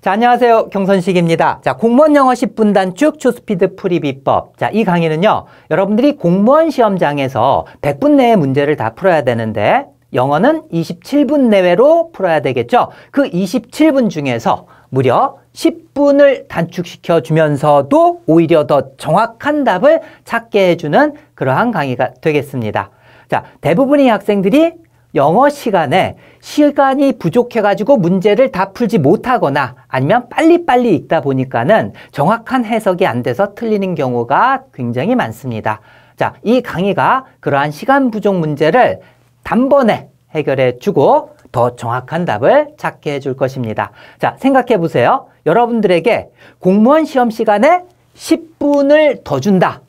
자, 안녕하세요. 경선식입니다. 자, 공무원 영어 10분 단축 초스피드 풀이 비법. 자, 이 강의는요, 여러분들이 공무원 시험장에서 100분 내에 문제를 다 풀어야 되는데, 영어는 27분 내외로 풀어야 되겠죠? 그 27분 중에서 무려 10분을 단축시켜 주면서도 오히려 더 정확한 답을 찾게 해주는 그러한 강의가 되겠습니다. 자, 대부분의 학생들이 영어 시간이 부족해가지고 문제를 다 풀지 못하거나 아니면 빨리빨리 읽다 보니까는 정확한 해석이 안 돼서 틀리는 경우가 굉장히 많습니다. 자, 이 강의가 그러한 시간 부족 문제를 단번에 해결해 주고 더 정확한 답을 찾게 해줄 것입니다. 자, 생각해 보세요. 여러분들에게 공무원 시험 시간에 10분을 더 준다.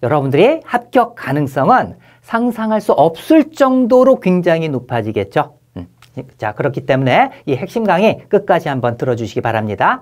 여러분들이 합격 가능성은 상상할 수 없을 정도로 굉장히 높아지겠죠. 자, 그렇기 때문에 이 핵심 강의 끝까지 한번 들어주시기 바랍니다.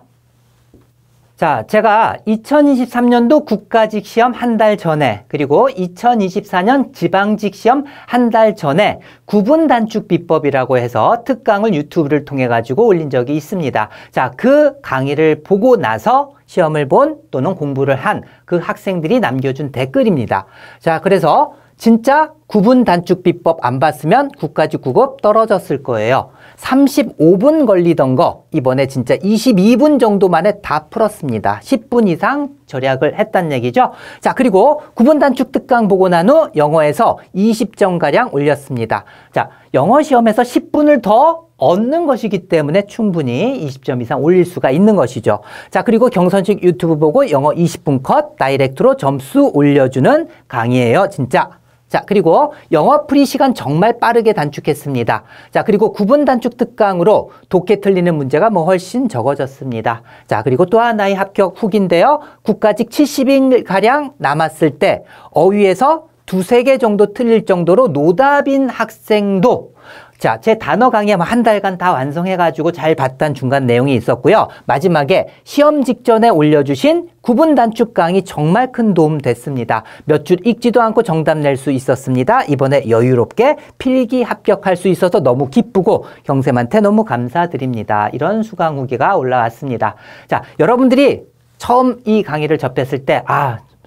자, 제가 2023년도 국가직 시험 한 달 전에 그리고 2024년 지방직 시험 한 달 전에 구분 단축 비법이라고 해서 특강을 유튜브를 통해 가지고 올린 적이 있습니다. 자, 그 강의를 보고 나서 시험을 본 또는 공부를 한 그 학생들이 남겨준 댓글입니다. 자, 그래서 진짜 구분 단축 비법 안 봤으면 국가직 9급 떨어졌을 거예요. 35분 걸리던 거 이번에 진짜 22분 정도 만에 다 풀었습니다. 10분 이상 절약을 했단 얘기죠. 자, 그리고 구분 단축 특강 보고 난 후 영어에서 20점가량 올렸습니다. 자, 영어 시험에서 10분을 더 얻는 것이기 때문에 충분히 20점 이상 올릴 수가 있는 것이죠. 자, 그리고 경선식 유튜브 보고 영어 20분 컷 다이렉트로 점수 올려주는 강의예요, 진짜. 자, 그리고 영어 풀이 시간 정말 빠르게 단축했습니다. 자, 그리고 구분 단축 특강으로 독해 틀리는 문제가 훨씬 적어졌습니다. 자, 그리고 또 하나의 합격 후기인데요. 국가직 70일가량 남았을 때 어휘에서 두세 개 정도 틀릴 정도로 노답인 학생도 자, 제 단어 강의 한 달간 다 완성해가지고 잘 봤던 중간 내용이 있었고요. 마지막에 시험 직전에 올려주신 구분 단축 강의 정말 큰 도움 됐습니다. 몇 줄 읽지도 않고 정답 낼 수 있었습니다. 이번에 여유롭게 필기 합격할 수 있어서 너무 기쁘고 경쌤한테 너무 감사드립니다. 이런 수강 후기가 올라왔습니다. 자, 여러분들이 처음 이 강의를 접했을 때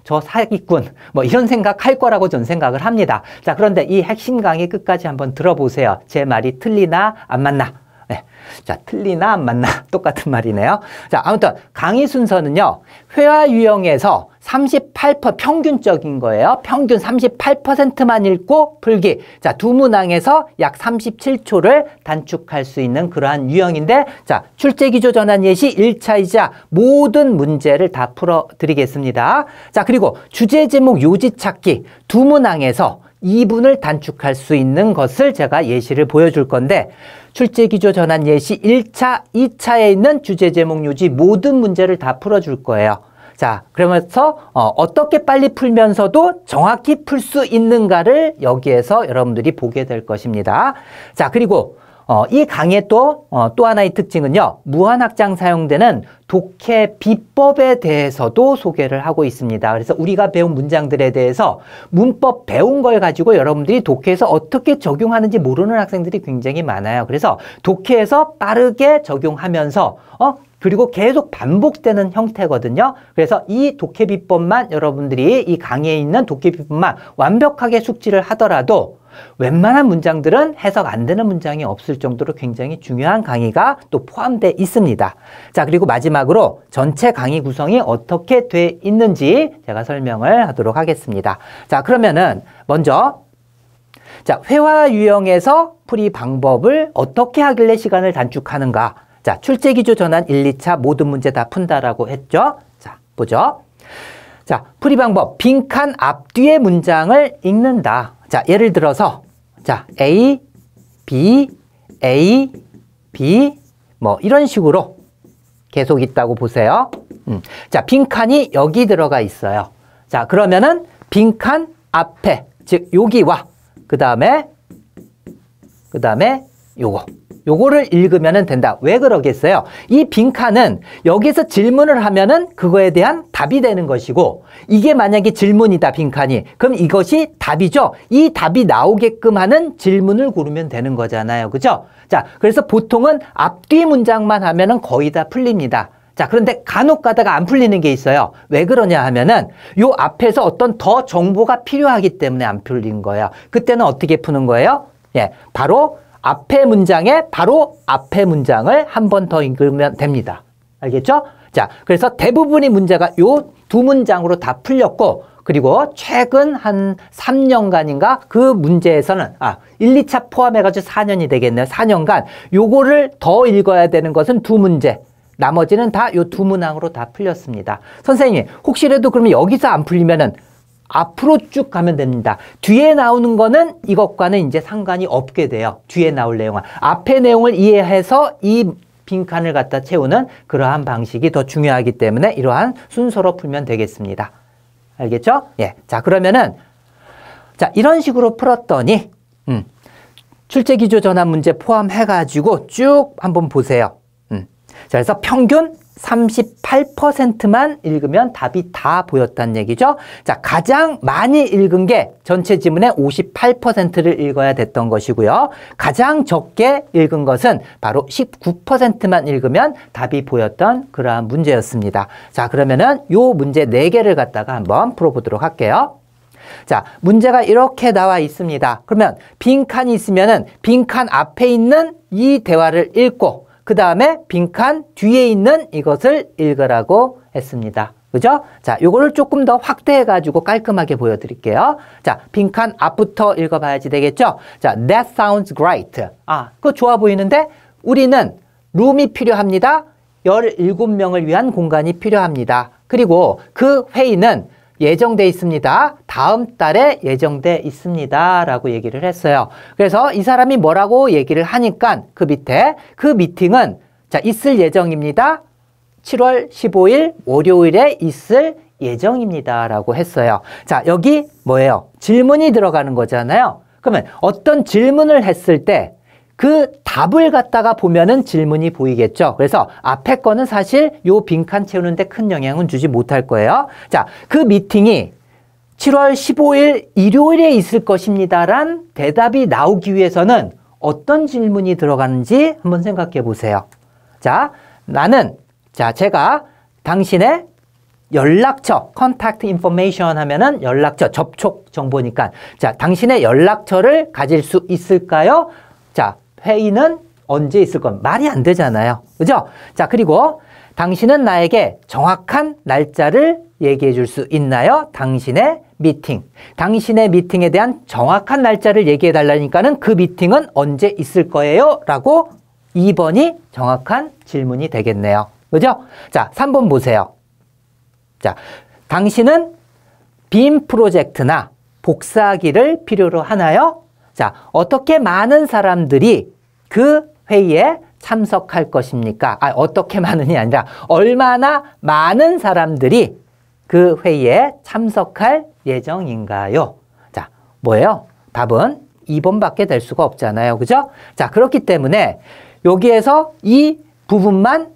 저 사기꾼 이런 생각할 거라고 저는 생각을 합니다. 자, 그런데 이 핵심 강의 끝까지 한번 들어보세요. 제 말이 틀리나 안 맞나? 네. 자, 틀리나 안 맞나? 똑같은 말이네요. 자, 아무튼 강의 순서는요. 회화 유형에서 38% 평균적인 거예요. 평균 38%만 읽고 풀기. 자, 두 문항에서 약 37초를 단축할 수 있는 그러한 유형인데, 자, 출제 기조 전환 예시 1차이자 모든 문제를 다 풀어드리겠습니다. 자, 그리고 주제 제목 요지 찾기 두 문항에서 2분을 단축할 수 있는 것을 제가 예시를 보여줄 건데, 출제 기조 전환 예시 1차, 2차에 있는 주제 제목 요지 모든 문제를 다 풀어줄 거예요. 자, 그러면서 어떻게 빨리 풀면서도 정확히 풀 수 있는가를 여기에서 여러분들이 보게 될 것입니다. 자, 그리고 이 강의의 또 하나의 특징은요. 무한확장 사용되는 독해 비법에 대해서도 소개를 하고 있습니다. 그래서 우리가 배운 문장들에 대해서 문법 배운 걸 가지고 여러분들이 독해에서 어떻게 적용하는지 모르는 학생들이 굉장히 많아요. 그래서 독해에서 빠르게 적용하면서 그리고 계속 반복되는 형태거든요. 그래서 이 독해 비법만 여러분들이 이 강의에 있는 독해 비법만 완벽하게 숙지를 하더라도 웬만한 문장들은 해석 안 되는 문장이 없을 정도로 굉장히 중요한 강의가 또 포함되어 있습니다. 자, 그리고 마지막으로 전체 강의 구성이 어떻게 돼 있는지 제가 설명을 하도록 하겠습니다. 자, 그러면은 먼저 자, 회화 유형에서 풀이 방법을 어떻게 하길래 시간을 단축하는가? 자, 출제 기조 전환 1, 2차 모든 문제 다 푼다라고 했죠? 자, 보죠. 자, 풀이 방법. 빈칸 앞뒤의 문장을 읽는다. 자, 예를 들어서 자, A, B, 이런 식으로 계속 있다고 보세요. 자, 빈칸이 여기 들어가 있어요. 자, 그러면은 빈칸 앞에 즉 여기와 그 다음에 요거를 읽으면 된다. 왜 그러겠어요? 이 빈칸은 여기서 질문을 하면은 그거에 대한 답이 되는 것이고, 이게 만약에 질문이다, 빈칸이. 그럼 이것이 답이죠. 이 답이 나오게끔 하는 질문을 고르면 되는 거잖아요. 그죠? 자, 그래서 보통은 앞뒤 문장만 하면은 거의 다 풀립니다. 자, 그런데 간혹 가다가 안 풀리는 게 있어요. 왜 그러냐 하면은 요 앞에서 어떤 더 정보가 필요하기 때문에 안 풀린 거예요. 그때는 어떻게 푸는 거예요? 예, 바로 앞에 문장에 바로 앞에 문장을 한 번 더 읽으면 됩니다. 알겠죠? 자, 그래서 대부분의 문제가 요 두 문장으로 다 풀렸고, 그리고 최근 한 3년간인가 그 문제에서는 1, 2차 포함해가지고 4년이 되겠네요. 4년간 요거를 더 읽어야 되는 것은 두 문제. 나머지는 다 요 두 문항으로 다 풀렸습니다. 선생님, 혹시라도 그러면 여기서 안 풀리면은 앞으로 쭉 가면 됩니다. 뒤에 나오는 거는 이것과는 이제 상관이 없게 돼요. 뒤에 나올 내용은. 앞의 내용을 이해해서 이 빈칸을 갖다 채우는 그러한 방식이 더 중요하기 때문에 이러한 순서로 풀면 되겠습니다. 알겠죠? 예. 자, 그러면은, 자, 이런 식으로 풀었더니, 출제기조 전환 문제 포함해가지고 쭉 한번 보세요. 자, 그래서 평균 38%만 읽으면 답이 다 보였다는 얘기죠. 자, 가장 많이 읽은 게 전체 지문의 58%를 읽어야 됐던 것이고요. 가장 적게 읽은 것은 바로 19%만 읽으면 답이 보였던 그러한 문제였습니다. 자, 그러면은 요 문제 4개를 갖다가 한번 풀어보도록 할게요. 자, 문제가 이렇게 나와 있습니다. 그러면 빈칸이 있으면은 빈칸 앞에 있는 이 대화를 읽고, 그 다음에 빈칸 뒤에 있는 이것을 읽으라고 했습니다. 그죠? 자, 요거를 조금 더 확대해가지고 깔끔하게 보여드릴게요. 자, 빈칸 앞부터 읽어봐야지 되겠죠? 자, that sounds great. 그거 좋아 보이는데 우리는 룸이 필요합니다. 17명을 위한 공간이 필요합니다. 그리고 그 회의는 예정돼 있습니다. 다음 달에 예정돼 있습니다. 라고 얘기를 했어요. 그래서 이 사람이 뭐라고 얘기를 하니까 그 밑에 그 미팅은 자, 있을 예정입니다. 7월 15일 월요일에 있을 예정입니다. 라고 했어요. 자, 여기 뭐예요? 질문이 들어가는 거잖아요. 그러면 어떤 질문을 했을 때 그 답을 갖다가 보면은 질문이 보이겠죠. 그래서 앞에 거는 사실 요 빈칸 채우는데 큰 영향은 주지 못할 거예요. 자, 그 미팅이 7월 15일 일요일에 있을 것입니다란 대답이 나오기 위해서는 어떤 질문이 들어가는지 한번 생각해 보세요. 자, 제가 당신의 연락처, contact information 하면은 연락처, 접촉 정보니까. 자, 당신의 연락처를 가질 수 있을까요? 자, 회의는 언제 있을 건 말이 안 되잖아요. 그죠? 자, 그리고 당신은 나에게 정확한 날짜를 얘기해 줄 수 있나요? 당신의 미팅에 대한 정확한 날짜를 얘기해 달라니까는 그 미팅은 언제 있을 거예요? 라고 2번이 정확한 질문이 되겠네요. 그죠? 자, 3번 보세요. 자, 당신은 빔 프로젝트나 복사기를 필요로 하나요? 자, 어떻게 많은 사람들이 그 회의에 참석할 것입니까? 어떻게 많은이 아니라 얼마나 많은 사람들이 그 회의에 참석할 예정인가요? 자, 뭐예요? 답은 2번밖에 될 수가 없잖아요. 그죠? 자, 그렇기 때문에 여기에서 이 부분만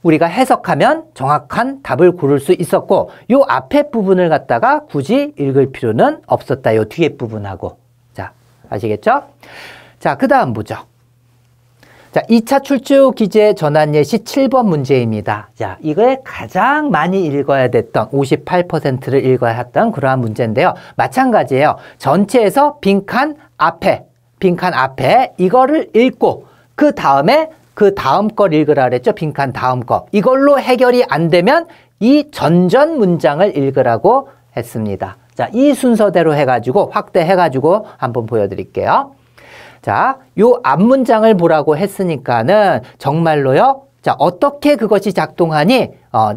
우리가 해석하면 정확한 답을 고를 수 있었고, 요 앞에 부분을 갖다가 굳이 읽을 필요는 없었다. 요 뒤에 부분하고. 자, 아시겠죠? 자, 그 다음 보죠. 자, 2차 출제 기재 전환 예시 7번 문제입니다. 자, 이거에 가장 많이 읽어야 됐던 58%를 읽어야 했던 그러한 문제인데요. 마찬가지예요. 전체에서 빈칸 앞에 이거를 읽고 그 다음에 그 다음 걸 읽으라 그랬죠. 빈칸 다음 거. 이걸로 해결이 안 되면 이 전전 문장을 읽으라고 했습니다. 자, 이 순서대로 해가지고 확대해가지고 한번 보여드릴게요. 자, 요 앞문장을 보라고 했으니까는 정말로요. 자, 어떻게 그것이 작동하니?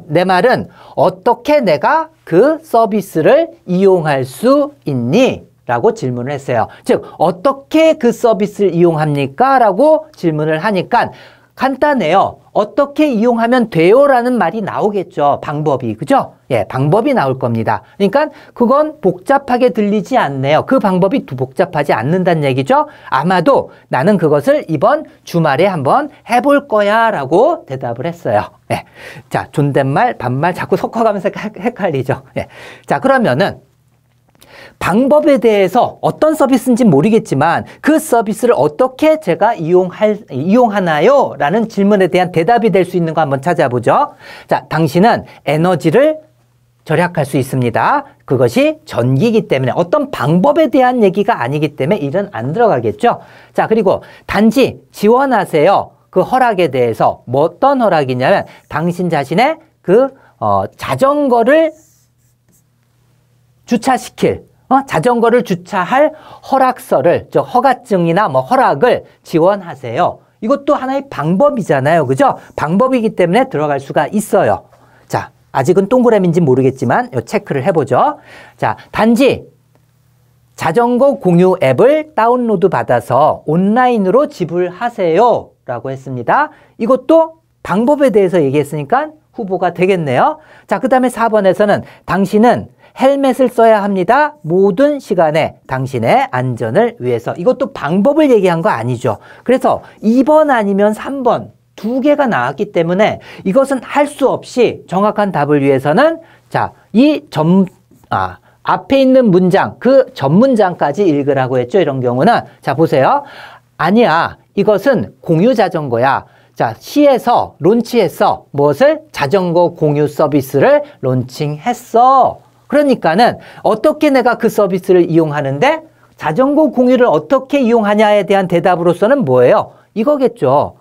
내 말은 어떻게 내가 그 서비스를 이용할 수 있니? 라고 질문을 했어요. 즉, 어떻게 그 서비스를 이용합니까? 라고 질문을 하니까 간단해요. 어떻게 이용하면 돼요라는 말이 나오겠죠. 방법이. 그죠? 예, 방법이 나올 겁니다. 그러니까 그건 복잡하게 들리지 않네요. 그 방법이 복잡하지 않는다는 얘기죠. 아마도 나는 그것을 이번 주말에 한번 해볼 거야 라고 대답을 했어요. 예. 자, 존댓말, 반말 자꾸 섞어가면서 헷갈리죠. 예. 자, 그러면은 방법에 대해서 어떤 서비스인지 모르겠지만 그 서비스를 어떻게 제가 이용하나요? 라는 질문에 대한 대답이 될 수 있는 거 한번 찾아보죠. 자, 당신은 에너지를 절약할 수 있습니다. 그것이 전기이기 때문에 어떤 방법에 대한 얘기가 아니기 때문에 이런 안 들어가겠죠. 자, 그리고 단지 지원하세요. 그 허락에 대해서 뭐 어떤 허락이냐면 당신 자신의 자전거를 주차시킬 자전거를 주차할 허락서를 즉 허가증이나 뭐 허락을 지원하세요. 이것도 하나의 방법이잖아요. 그죠? 방법이기 때문에 들어갈 수가 있어요. 자, 아직은 동그라미인지 모르겠지만 요 체크를 해보죠. 자, 단지 자전거 공유 앱을 다운로드 받아서 온라인으로 지불하세요 라고 했습니다. 이것도 방법에 대해서 얘기했으니까 후보가 되겠네요. 자, 그 다음에 4번에서는 당신은 헬멧을 써야 합니다. 모든 시간에 당신의 안전을 위해서. 이것도 방법을 얘기한 거 아니죠. 그래서 2번 아니면 3번 두 개가 나왔기 때문에 이것은 할 수 없이 정확한 답을 위해서는 자, 앞에 있는 문장, 그 전문장까지 읽으라고 했죠. 이런 경우는. 자, 보세요. 아니야. 이것은 공유 자전거야. 자, 시에서 론치했어. 무엇을? 자전거 공유 서비스를 론칭했어. 그러니까는 어떻게 내가 그 서비스를 이용하는데 자전거 공유를 어떻게 이용하냐에 대한 대답으로서는 뭐예요? 이거겠죠.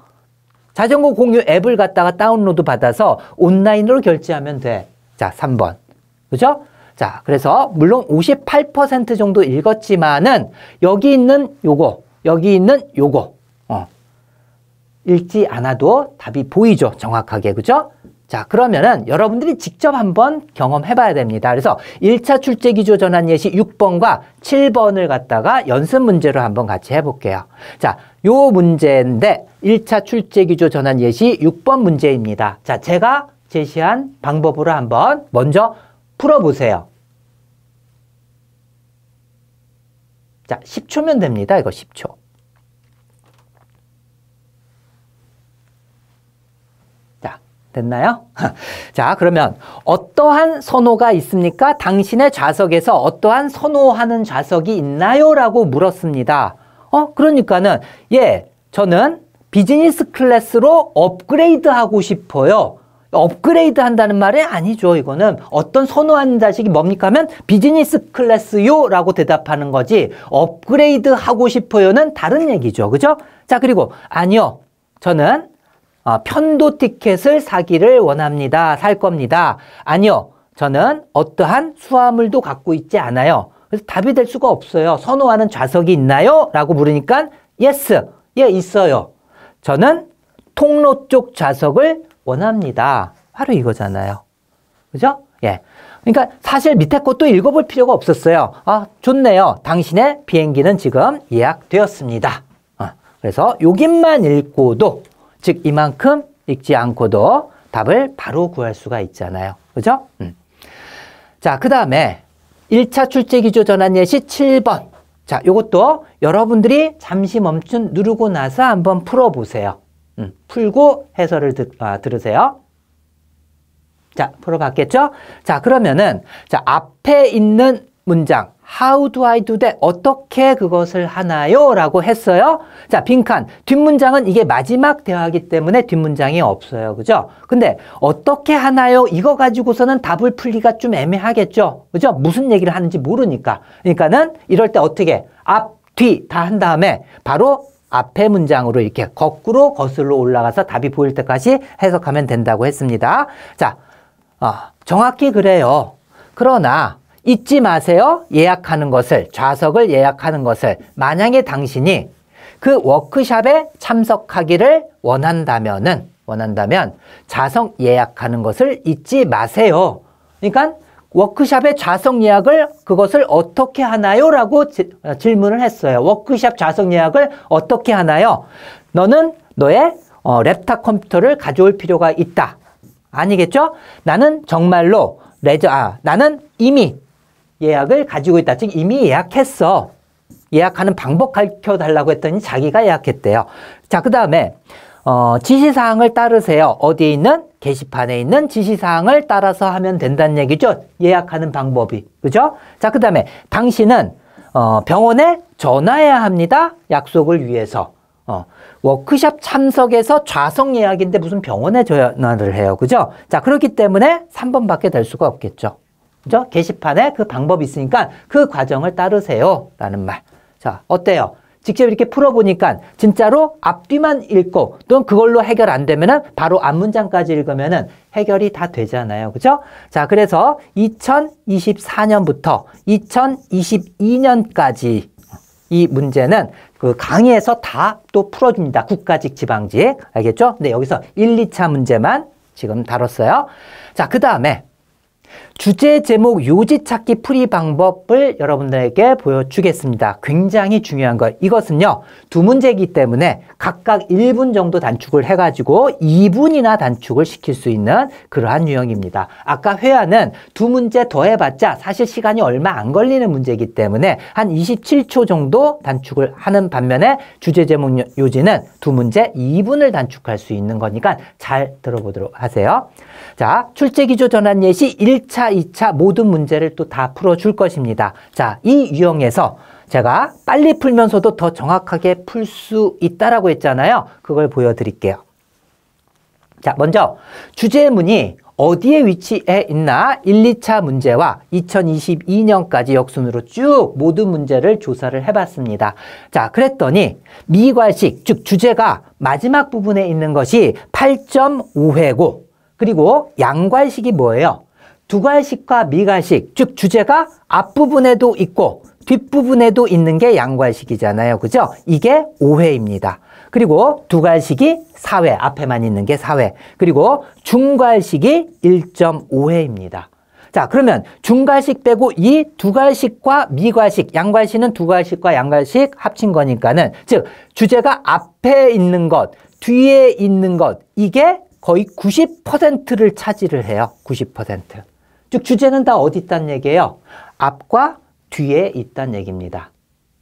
자전거 공유 앱을 갖다가 다운로드 받아서 온라인으로 결제하면 돼. 자, 3번. 그죠? 자, 그래서 물론 58% 정도 읽었지만은 여기 있는 요거, 여기 있는 요거 읽지 않아도 답이 보이죠. 정확하게. 그죠? 자, 그러면은 여러분들이 직접 한번 경험해 봐야 됩니다. 그래서 1차 출제기조 전환 예시 6번과 7번을 갖다가 연습 문제로 한번 같이 해볼게요. 자, 요 문제인데 1차 출제기조 전환 예시 6번 문제입니다. 자, 제가 제시한 방법으로 한번 먼저 풀어보세요. 자, 10초면 됩니다. 이거 10초. 됐나요? 자, 그러면 어떠한 선호가 있습니까? 당신의 좌석에서 어떠한 선호하는 좌석이 있나요? 라고 물었습니다. 그러니까는 저는 비즈니스 클래스로 업그레이드 하고 싶어요. 업그레이드 한다는 말이 아니죠. 이거는 어떤 선호하는 좌석이 뭡니까 하면 비즈니스 클래스요 라고 대답하는 거지 업그레이드 하고 싶어요는 다른 얘기죠. 그죠? 자, 그리고 아니요. 저는 편도 티켓을 사기를 원합니다. 살 겁니다. 아니요. 저는 어떠한 수화물도 갖고 있지 않아요. 그래서 답이 될 수가 없어요. 선호하는 좌석이 있나요? 라고 물으니까 yes. 예, 있어요. 저는 통로 쪽 좌석을 원합니다. 바로 이거잖아요. 그죠? 예. 그러니까 사실 밑에 것도 읽어볼 필요가 없었어요. 좋네요. 당신의 비행기는 지금 예약되었습니다. 그래서 여기만 읽고도 즉 이만큼 읽지 않고도 답을 바로 구할 수가 있잖아요. 그죠? 자, 그 다음에 1차 출제기조 전환 예시 7번. 자, 요것도 여러분들이 잠시 멈춘 누르고 나서 한번 풀어보세요. 풀고 해설을 들으세요. 자, 풀어봤겠죠? 자, 그러면은 자, 앞에 있는 문장 How do I do that? 어떻게 그것을 하나요? 라고 했어요. 자, 빈칸. 뒷문장은 이게 마지막 대화이기 때문에 뒷문장이 없어요. 그죠? 근데 어떻게 하나요? 이거 가지고서는 답을 풀기가 좀 애매하겠죠? 그죠? 무슨 얘기를 하는지 모르니까. 그러니까는 이럴 때 어떻게 앞, 뒤 다 한 다음에 바로 앞에 문장으로 이렇게 거꾸로 거슬러 올라가서 답이 보일 때까지 해석하면 된다고 했습니다. 자, 정확히 그래요. 그러나 잊지 마세요. 예약하는 것을, 좌석을 예약하는 것을. 만약에 당신이 그 워크숍에 참석하기를 원한다면 좌석 예약하는 것을 잊지 마세요. 그러니까 워크숍의 좌석 예약을 그것을 어떻게 하나요? 라고 질문을 했어요. 워크숍 좌석 예약을 어떻게 하나요? 너는 너의 랩탑 컴퓨터를 가져올 필요가 있다. 아니겠죠? 나는 정말로 나는 이미 예약을 가지고 있다. 즉 이미 예약했어. 예약하는 방법 가르쳐달라고 했더니 자기가 예약했대요. 자, 그 다음에 지시사항을 따르세요. 어디에 있는? 게시판에 있는 지시사항을 따라서 하면 된다는 얘기죠. 예약하는 방법이. 그죠? 자, 그 다음에 당신은 병원에 전화해야 합니다. 약속을 위해서. 워크숍 참석에서 좌석 예약인데 무슨 병원에 전화를 해요. 그죠? 자, 그렇기 때문에 3번밖에 될 수가 없겠죠. 그죠? 게시판에 그 방법이 있으니까 그 과정을 따르세요. 라는 말. 자, 어때요? 직접 이렇게 풀어보니까 진짜로 앞뒤만 읽고 또는 그걸로 해결 안 되면은 바로 앞문장까지 읽으면은 해결이 다 되잖아요. 그죠? 자, 그래서 2024년부터 2022년까지 이 문제는 그 강의에서 다 또 풀어줍니다. 국가직, 지방직. 알겠죠? 근데 여기서 1, 2차 문제만 지금 다뤘어요. 자, 그 다음에 주제, 제목, 요지 찾기 풀이 방법을 여러분들에게 보여주겠습니다. 굉장히 중요한 거. 이것은요, 두 문제이기 때문에 각각 1분 정도 단축을 해가지고 2분이나 단축을 시킬 수 있는 그러한 유형입니다. 아까 회화는 두 문제 더 해봤자 사실 시간이 얼마 안 걸리는 문제이기 때문에 한 27초 정도 단축을 하는 반면에 주제, 제목, 요지는 두 문제 2분을 단축할 수 있는 거니까 잘 들어보도록 하세요. 자, 출제기조 전환 예시 1차, 2차 모든 문제를 또 다 풀어줄 것입니다. 자, 이 유형에서 제가 빨리 풀면서도 더 정확하게 풀 수 있다라고 했잖아요. 그걸 보여드릴게요. 자, 먼저 주제문이 어디에 위치해 있나 1, 2차 문제와 2022년까지 역순으로 쭉 모든 문제를 조사를 해봤습니다. 자, 그랬더니 미괄식, 즉 주제가 마지막 부분에 있는 것이 8.5회고 그리고 양괄식이 뭐예요? 두괄식과 미괄식, 즉 주제가 앞부분에도 있고 뒷부분에도 있는 게 양괄식이잖아요. 그죠? 이게 5회입니다. 그리고 두괄식이 4회, 앞에만 있는 게 4회. 그리고 중괄식이 1.5회입니다. 자, 그러면 중괄식 빼고 이 두괄식과 미괄식, 양괄식은 두괄식과 양괄식 합친 거니까는 즉 주제가 앞에 있는 것, 뒤에 있는 것, 이게 거의 90%를 차지를 해요. 90%. 즉 주제는 다 어디 있다는 얘기예요? 앞과 뒤에 있다는 얘기입니다.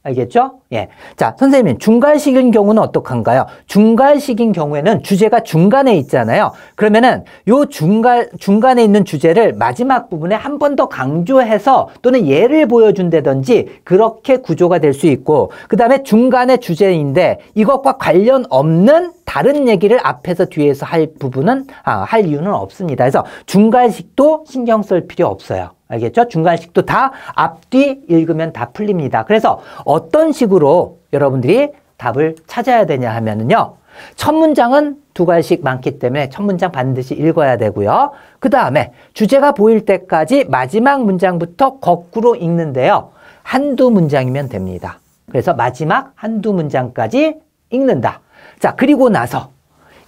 알겠죠? 예. 자, 선생님, 중괄식인 경우는 어떡한가요? 중괄식인 경우에는 주제가 중간에 있잖아요. 그러면은 요 중간에 있는 주제를 마지막 부분에 한 번 더 강조해서 또는 예를 보여준다든지 그렇게 구조가 될 수 있고, 그 다음에 중간에 주제인데 이것과 관련 없는 다른 얘기를 앞에서 뒤에서 할 부분은, 할 이유는 없습니다. 그래서 중괄식도 신경 쓸 필요 없어요. 알겠죠? 중간식도 다 앞뒤 읽으면 다 풀립니다. 그래서 어떤 식으로 여러분들이 답을 찾아야 되냐 하면은요. 첫 문장은 두괄식 많기 때문에 첫 문장 반드시 읽어야 되고요. 그 다음에 주제가 보일 때까지 마지막 문장부터 거꾸로 읽는데요. 한두 문장이면 됩니다. 그래서 마지막 한두 문장까지 읽는다. 자, 그리고 나서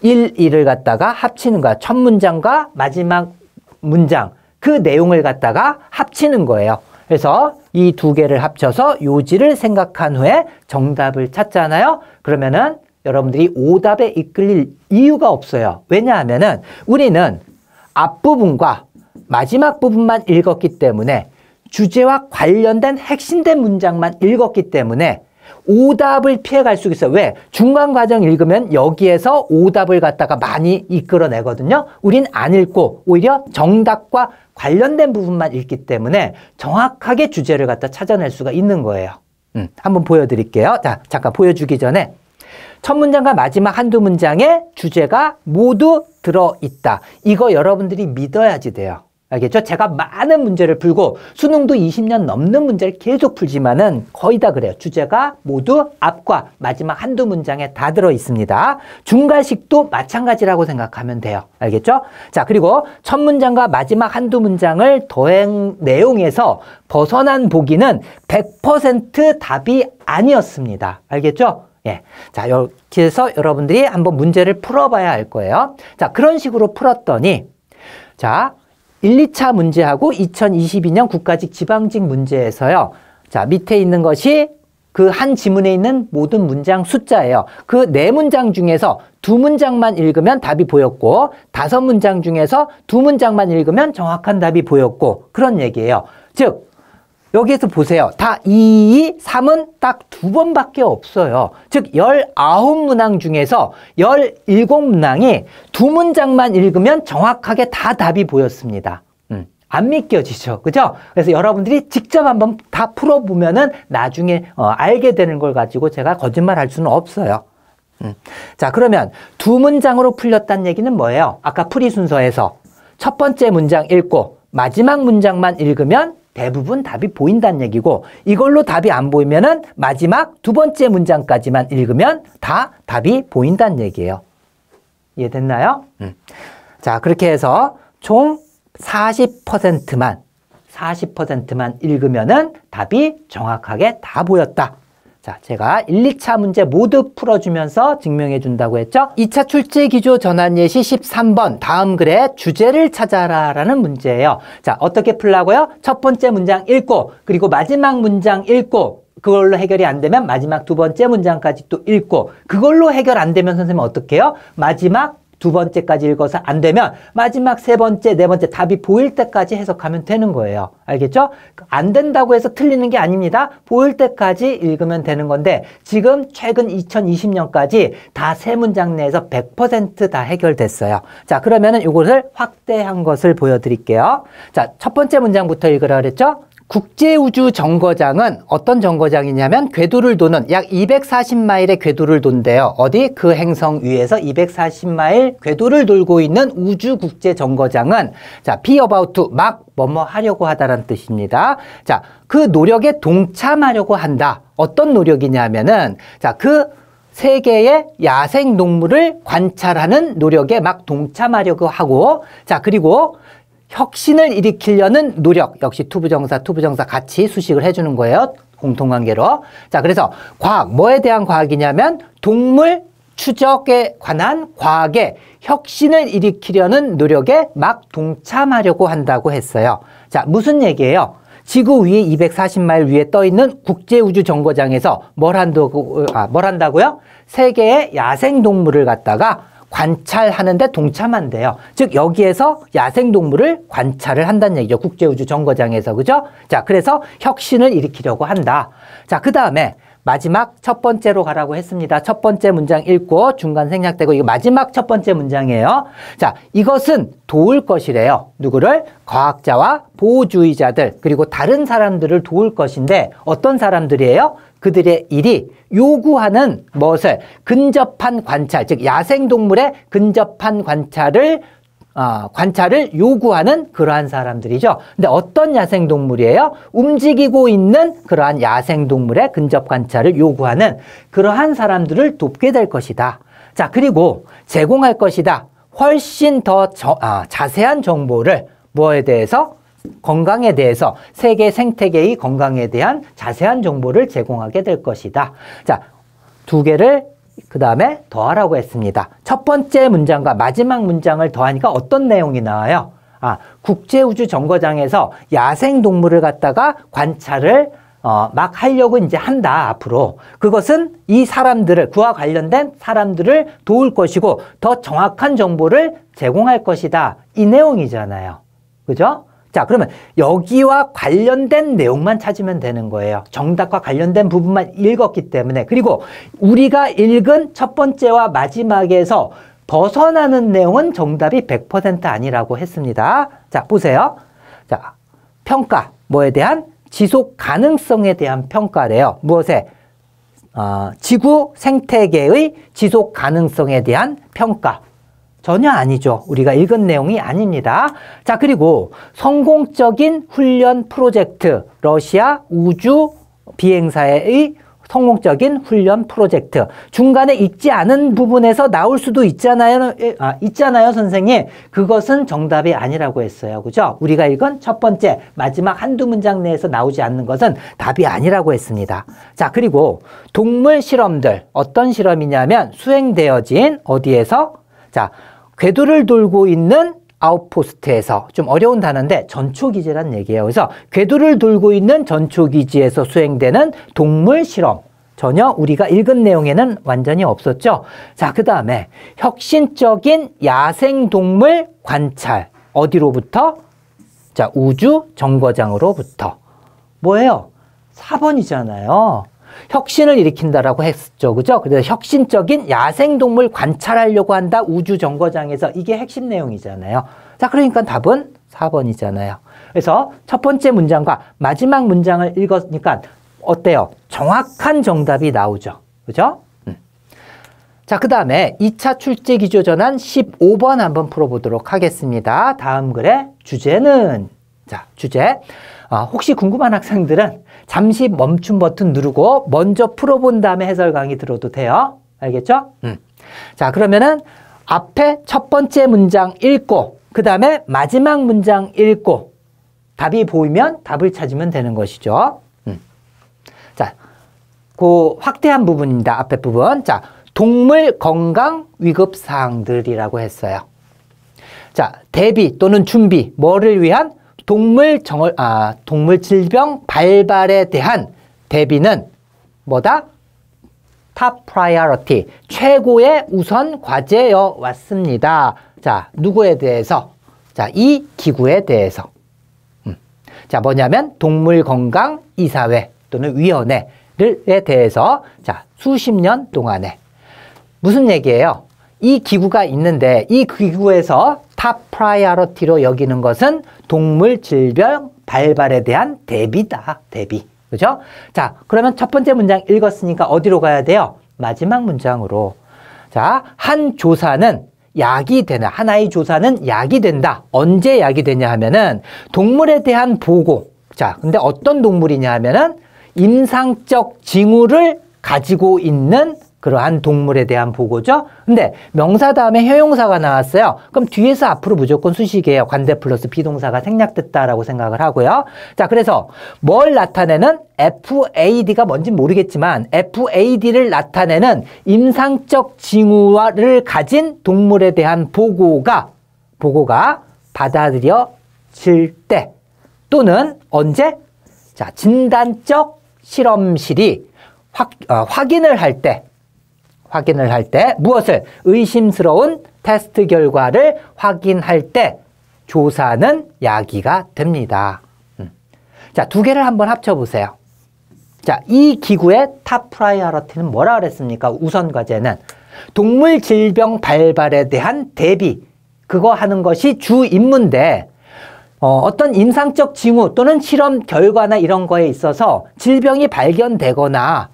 1, 2를 갖다가 합치는 거야. 첫 문장과 마지막 문장. 그 내용을 갖다가 합치는 거예요. 그래서 이 두 개를 합쳐서 요지를 생각한 후에 정답을 찾잖아요. 그러면은 여러분들이 오답에 이끌릴 이유가 없어요. 왜냐하면은 우리는 앞부분과 마지막 부분만 읽었기 때문에 주제와 관련된 핵심된 문장만 읽었기 때문에 오답을 피해갈 수 있어요. 왜? 중간 과정 읽으면 여기에서 오답을 갖다가 많이 이끌어내거든요. 우린 안 읽고 오히려 정답과 관련된 부분만 읽기 때문에 정확하게 주제를 갖다 찾아낼 수가 있는 거예요. 한번 보여드릴게요. 자, 잠깐 보여주기 전에 첫 문장과 마지막 한두 문장에 주제가 모두 들어있다. 이거 여러분들이 믿어야지 돼요. 알겠죠? 제가 많은 문제를 풀고 수능도 20년 넘는 문제를 계속 풀지만은 거의 다 그래요. 주제가 모두 앞과 마지막 한두 문장에 다 들어 있습니다. 중괄식도 마찬가지라고 생각하면 돼요. 알겠죠? 자, 그리고 첫 문장과 마지막 한두 문장을 더한 내용에서 벗어난 보기는 100% 답이 아니었습니다. 알겠죠? 예. 자, 이렇게 해서 여러분들이 한번 문제를 풀어봐야 할 거예요. 자, 그런 식으로 풀었더니 자, 1, 2차 문제하고 2022년 국가직 지방직 문제에서요. 자, 밑에 있는 것이 그 한 지문에 있는 모든 문장 숫자예요. 그 4문장 중에서 2문장만 읽으면 답이 보였고 5문장 중에서 2문장만 읽으면 정확한 답이 보였고 그런 얘기예요. 즉 여기에서 보세요. 다 2, 3은 딱 2번밖에 없어요. 즉 19문항 중에서 17문항이 2문장만 읽으면 정확하게 다 답이 보였습니다. 안 믿겨지죠. 그죠? 그래서 여러분들이 직접 한번 다 풀어보면은 나중에 알게 되는 걸 가지고 제가 거짓말 할 수는 없어요. 자, 그러면 2문장으로 풀렸다는 얘기는 뭐예요? 아까 풀이 순서에서 첫 번째 문장 읽고 마지막 문장만 읽으면 대부분 답이 보인다는 얘기고 이걸로 답이 안 보이면은 마지막 2번째 문장까지만 읽으면 다 답이 보인다는 얘기예요. 이해됐나요? 자, 그렇게 해서 총 40%만 읽으면은 답이 정확하게 다 보였다. 자, 제가 1, 2차 문제 모두 풀어주면서 증명해 준다고 했죠? 2차 출제 기조 전환 예시 13번 다음 글의 주제를 찾아라 라는 문제예요. 자, 어떻게 풀라고요? 첫 번째 문장 읽고 그리고 마지막 문장 읽고 그걸로 해결이 안 되면 마지막 2번째 문장까지 또 읽고 그걸로 해결 안 되면 선생님은 어떻게 해요? 마지막 2번째까지 읽어서 안 되면 마지막 3번째, 4번째 답이 보일 때까지 해석하면 되는 거예요. 알겠죠? 안 된다고 해서 틀리는 게 아닙니다. 보일 때까지 읽으면 되는 건데 지금 최근 2020년까지 다 3문장 내에서 100% 다 해결됐어요. 자, 그러면은 이것을 확대한 것을 보여드릴게요. 자, 첫 번째 문장부터 읽으라 그랬죠? 국제우주정거장은 어떤 정거장이냐면 궤도를 도는 약 240마일의 궤도를 돈대요. 어디? 그 행성 위에서 240마일 궤도를 돌고 있는 우주국제정거장은 자, be about to 막 뭐뭐 하려고 하다라는 뜻입니다. 자, 그 노력에 동참하려고 한다. 어떤 노력이냐면은 자, 그 세계의 야생동물을 관찰하는 노력에 막 동참하려고 하고 자, 그리고 혁신을 일으키려는 노력, 역시 투부정사 같이 수식을 해주는 거예요. 공통관계로. 자, 그래서 과학, 뭐에 대한 과학이냐면 동물 추적에 관한 과학의 혁신을 일으키려는 노력에 막 동참하려고 한다고 했어요. 자, 무슨 얘기예요? 지구 위에 240마일 위에 떠 있는 국제우주정거장에서 뭘 한다고요? 세계의 야생동물을 갖다가 관찰하는데 동참한대요. 즉 여기에서 야생동물을 관찰을 한다는 얘기죠. 국제우주정거장에서. 그죠? 자, 그래서 혁신을 일으키려고 한다. 자, 그 다음에 마지막 첫 번째로 가라고 했습니다. 첫 번째 문장 읽고 중간 생략되고 이거 마지막 첫 번째 문장이에요. 자, 이것은 도울 것이래요. 누구를? 과학자와 보호주의자들 그리고 다른 사람들을 도울 것인데 어떤 사람들이에요? 그들의 일이 요구하는 무엇을? 근접한 관찰, 즉 야생동물의 근접한 관찰을 요구하는 그러한 사람들이죠. 근데 어떤 야생동물이에요? 움직이고 있는 그러한 야생동물의 근접 관찰을 요구하는 그러한 사람들을 돕게 될 것이다. 자, 그리고 제공할 것이다. 훨씬 더 자세한 정보를 뭐에 대해서? 건강에 대해서 세계 생태계의 건강에 대한 자세한 정보를 제공하게 될 것이다. 자, 2개를 그 다음에 더하라고 했습니다. 첫 번째 문장과 마지막 문장을 더하니까 어떤 내용이 나와요? 국제우주정거장에서 야생동물을 갖다가 관찰을 막 하려고 이제 한다, 앞으로. 그것은 이 사람들을, 그와 관련된 사람들을 도울 것이고 더 정확한 정보를 제공할 것이다. 이 내용이잖아요. 그죠? 자, 그러면 여기와 관련된 내용만 찾으면 되는 거예요. 정답과 관련된 부분만 읽었기 때문에. 그리고 우리가 읽은 첫 번째와 마지막에서 벗어나는 내용은 정답이 100% 아니라고 했습니다. 자, 보세요. 자, 평가. 뭐에 대한? 지속 가능성에 대한 평가래요. 무엇에? 지구 생태계의 지속 가능성에 대한 평가. 전혀 아니죠. 우리가 읽은 내용이 아닙니다. 자, 그리고 성공적인 훈련 프로젝트, 러시아 우주 비행사의 성공적인 훈련 프로젝트. 중간에 읽지 않은 부분에서 나올 수도 있잖아요. 있잖아요, 선생님. 그것은 정답이 아니라고 했어요. 그죠? 우리가 읽은 첫 번째, 마지막 한두 문장 내에서 나오지 않는 것은 답이 아니라고 했습니다. 자, 그리고 동물 실험들. 어떤 실험이냐면 수행되어진 어디에서? 자, 궤도를 돌고 있는 아웃포스트에서, 좀 어려운 단어인데 전초기지란 얘기예요. 그래서 궤도를 돌고 있는 전초기지에서 수행되는 동물 실험. 전혀 우리가 읽은 내용에는 완전히 없었죠. 자, 그 다음에 혁신적인 야생동물 관찰. 어디로부터? 자, 우주 정거장으로부터. 뭐예요? 4번이잖아요. 혁신을 일으킨다라고 했죠. 그죠? 그래서 혁신적인 야생동물 관찰하려고 한다. 우주 정거장에서. 이게 핵심 내용이잖아요. 자, 그러니까 답은 4번이잖아요. 그래서 첫 번째 문장과 마지막 문장을 읽었으니까 어때요? 정확한 정답이 나오죠. 그죠? 자, 그 다음에 2차 출제 기조 전환 15번 한번 풀어보도록 하겠습니다. 다음 글의 주제는, 자, 주제. 혹시 궁금한 학생들은 잠시 멈춤 버튼 누르고 먼저 풀어본 다음에 해설 강의 들어도 돼요. 알겠죠? 자, 그러면은 앞에 첫 번째 문장 읽고, 그 다음에 마지막 문장 읽고, 답이 보이면 답을 찾으면 되는 것이죠. 자, 그 확대한 부분입니다. 앞에 부분. 자, 동물 건강 위급 사항들이라고 했어요. 자, 대비 또는 준비, 뭐를 위한? 동물 질병 발발에 대한 대비는 뭐다? top priority, 최고의 우선 과제여 왔습니다. 자, 누구에 대해서? 자, 이 기구에 대해서. 자, 뭐냐면 동물건강이사회 또는 위원회에 대해서 자, 수십 년 동안에 무슨 얘기예요? 이 기구가 있는데 이 기구에서 탑 프라이어리티로 여기는 것은 동물 질병 발발에 대한 대비다. 대비. 그죠? 자, 그러면 첫 번째 문장 읽었으니까 어디로 가야 돼요? 마지막 문장으로. 자, 한 조사는 약이 되나, 하나의 조사는 약이 된다. 언제 약이 되냐 하면은 동물에 대한 보고. 자, 근데 어떤 동물이냐 하면은 임상적 징후를 가지고 있는 그러한 동물에 대한 보고죠. 근데 명사 다음에 형용사가 나왔어요. 그럼 뒤에서 앞으로 무조건 수식이에요. 관대 플러스 비동사가 생략됐다라고 생각을 하고요. 자, 그래서 뭘 나타내는? FAD가 뭔지 모르겠지만 FAD를 나타내는 임상적 징후를 가진 동물에 대한 보고가 받아들여질 때 또는 언제? 자, 진단적 실험실이 확인을 할 때 무엇을? 의심스러운 테스트 결과를 확인할 때 조사는 야기가 됩니다. 자, 두 개를 한번 합쳐보세요. 자, 이 기구의 탑 프라이어리티는 뭐라 그랬습니까? 우선 과제는 동물 질병 발발에 대한 대비, 그거 하는 것이 주 임무인데 어떤 임상적 징후 또는 실험 결과나 이런 거에 있어서 질병이 발견되거나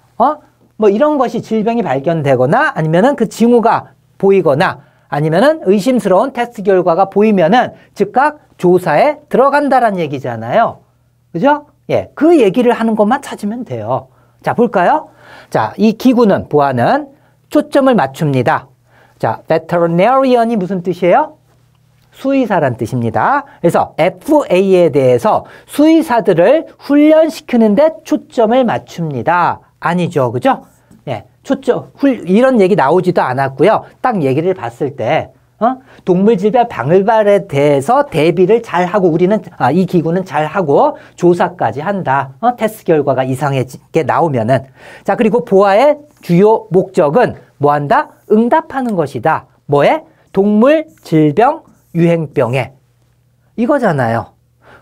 뭐 이런 것이 질병이 발견되거나 아니면은 그 징후가 보이거나 아니면은 의심스러운 테스트 결과가 보이면은 즉각 조사에 들어간다라는 얘기잖아요. 그죠? 예, 그 얘기를 하는 것만 찾으면 돼요. 자, 볼까요? 자, 이 기구는, 보아는 초점을 맞춥니다. 자, veterinarian이 무슨 뜻이에요? 수의사란 뜻입니다. 그래서 FA에 대해서 수의사들을 훈련시키는데 초점을 맞춥니다. 아니죠. 그죠? 예, 이런 얘기 나오지도 않았고요. 딱 얘기를 봤을 때, 동물 질병 발발에 대해서 대비를 잘 하고 이 기구는 잘 하고 조사까지 한다. 테스트 결과가 이상하게 나오면은. 자, 그리고 보아의 주요 목적은 뭐 한다? 응답하는 것이다. 뭐에? 동물 질병 유행병에. 이거잖아요.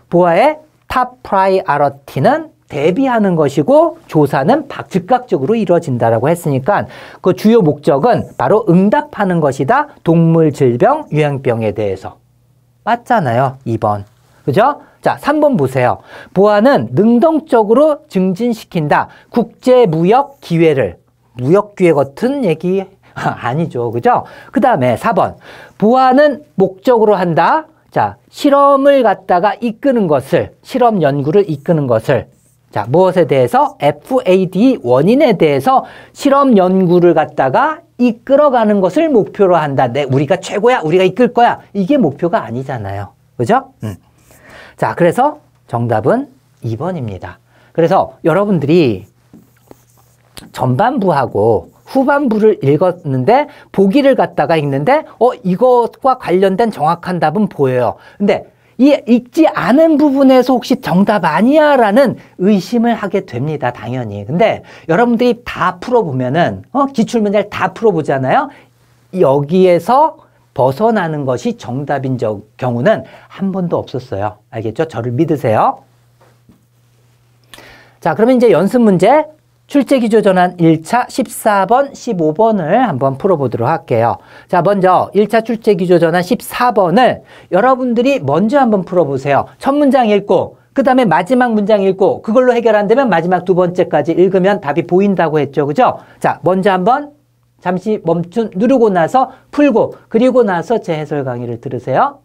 보아의 탑 프라이어리티는 대비하는 것이고 조사는 즉각적으로 이루어진다라고 했으니까 그 주요 목적은 바로 응답하는 것이다. 동물 질병 유행병에 대해서. 맞잖아요. 2번. 그죠? 자, 3번 보세요. 보아는 능동적으로 증진시킨다. 국제무역 기회를. 무역 기회 같은 얘기 아니죠. 그죠? 그 다음에 4번. 보아는 목적으로 한다. 자, 실험을 갖다가 이끄는 것을, 실험 연구를 이끄는 것을. 자, 무엇에 대해서? FAD 원인에 대해서 실험 연구를 갖다가 이끌어가는 것을 목표로 한다. 우리가 최고야. 우리가 이끌 거야. 이게 목표가 아니잖아요. 그죠? 자, 그래서 정답은 2번입니다. 그래서 여러분들이 전반부하고 후반부를 읽었는데 보기를 갖다가 읽는데 이것과 관련된 정확한 답은 보여요. 근데 이 읽지 않은 부분에서 혹시 정답 아니야? 라는 의심을 하게 됩니다. 당연히. 근데 여러분들이 다 풀어보면은, 기출문제를 다 풀어보잖아요. 여기에서 벗어나는 것이 정답인 경우는 한 번도 없었어요. 알겠죠? 저를 믿으세요. 자, 그러면 이제 연습 문제. 출제기조전환 1차 14번, 15번을 한번 풀어보도록 할게요. 자, 먼저 1차 출제기조전환 14번을 여러분들이 먼저 한번 풀어보세요. 첫 문장 읽고 그 다음에 마지막 문장 읽고 그걸로 해결 안 되면 마지막 두 번째까지 읽으면 답이 보인다고 했죠. 그죠? 자, 먼저 한번 잠시 멈춤 누르고 나서 풀고 그리고 나서 제 해설 강의를 들으세요.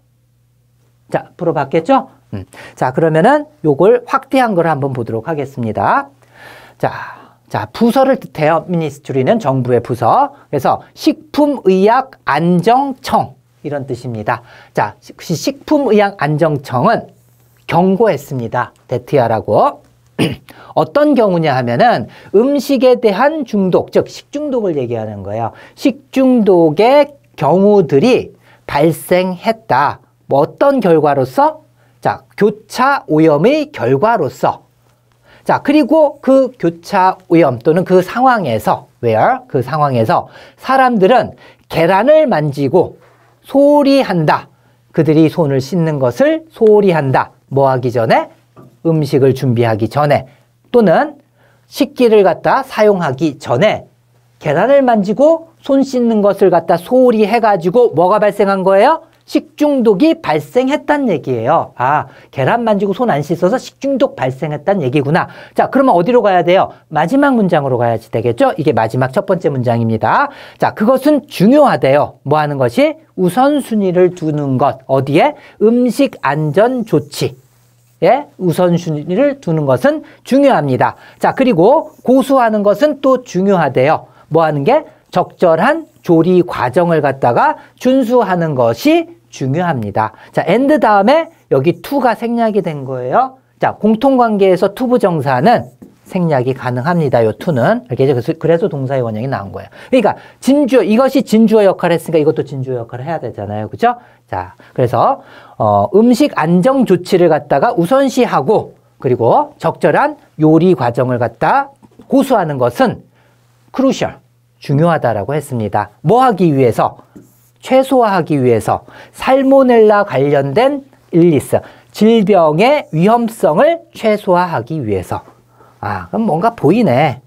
자, 풀어봤겠죠? 자, 그러면은 요걸 확대한 걸 한번 보도록 하겠습니다. 자, 부서를 뜻해요. 미니스트리는 정부의 부서. 그래서 식품의약안정청 이런 뜻입니다. 자, 식품의약안정청은 경고했습니다. 대티하라고. 어떤 경우냐 하면은 음식에 대한 중독, 즉 식중독을 얘기하는 거예요. 식중독의 경우들이 발생했다. 뭐 어떤 결과로서? 자, 교차 오염의 결과로서. 자, 그리고 그 교차 오염 또는 그 상황에서, 그 상황에서 사람들은 계란을 만지고 소홀히 한다. 그들이 손을 씻는 것을 소홀히 한다. 뭐 하기 전에? 음식을 준비하기 전에 또는 식기를 갖다 사용하기 전에 계란을 만지고 손 씻는 것을 갖다 소홀히 해가지고 뭐가 발생한 거예요? 식중독이 발생했단 얘기예요. 아, 계란 만지고 손 안 씻어서 식중독 발생했단 얘기구나. 자, 그러면 어디로 가야 돼요? 마지막 문장으로 가야지 되겠죠? 이게 마지막 첫 번째 문장입니다. 자, 그것은 중요하대요. 뭐 하는 것이? 우선순위를 두는 것. 어디에? 음식 안전 조치. 예, 우선순위를 두는 것은 중요합니다. 자, 그리고 고수하는 것은 또 중요하대요. 뭐 하는 게? 적절한 조리 과정을 갖다가 준수하는 것이 중요합니다. 자, and 다음에 여기 to가 생략이 된 거예요. 자, 공통관계에서 투부정사는 생략이 가능합니다. 요 to는. 그래서 동사의 원형이 나온 거예요. 그러니까 진주어, 이것이 진주어 역할을 했으니까 이것도 진주어 역할을 해야 되잖아요. 그죠? 자, 그래서 음식 안정 조치를 갖다가 우선시하고 그리고 적절한 요리 과정을 갖다 고수하는 것은 crucial, 중요하다라고 했습니다. 뭐 하기 위해서? 최소화하기 위해서 살모넬라 관련된 일리스, 질병의 위험성을 최소화하기 위해서. 아, 그럼 뭔가 보이네.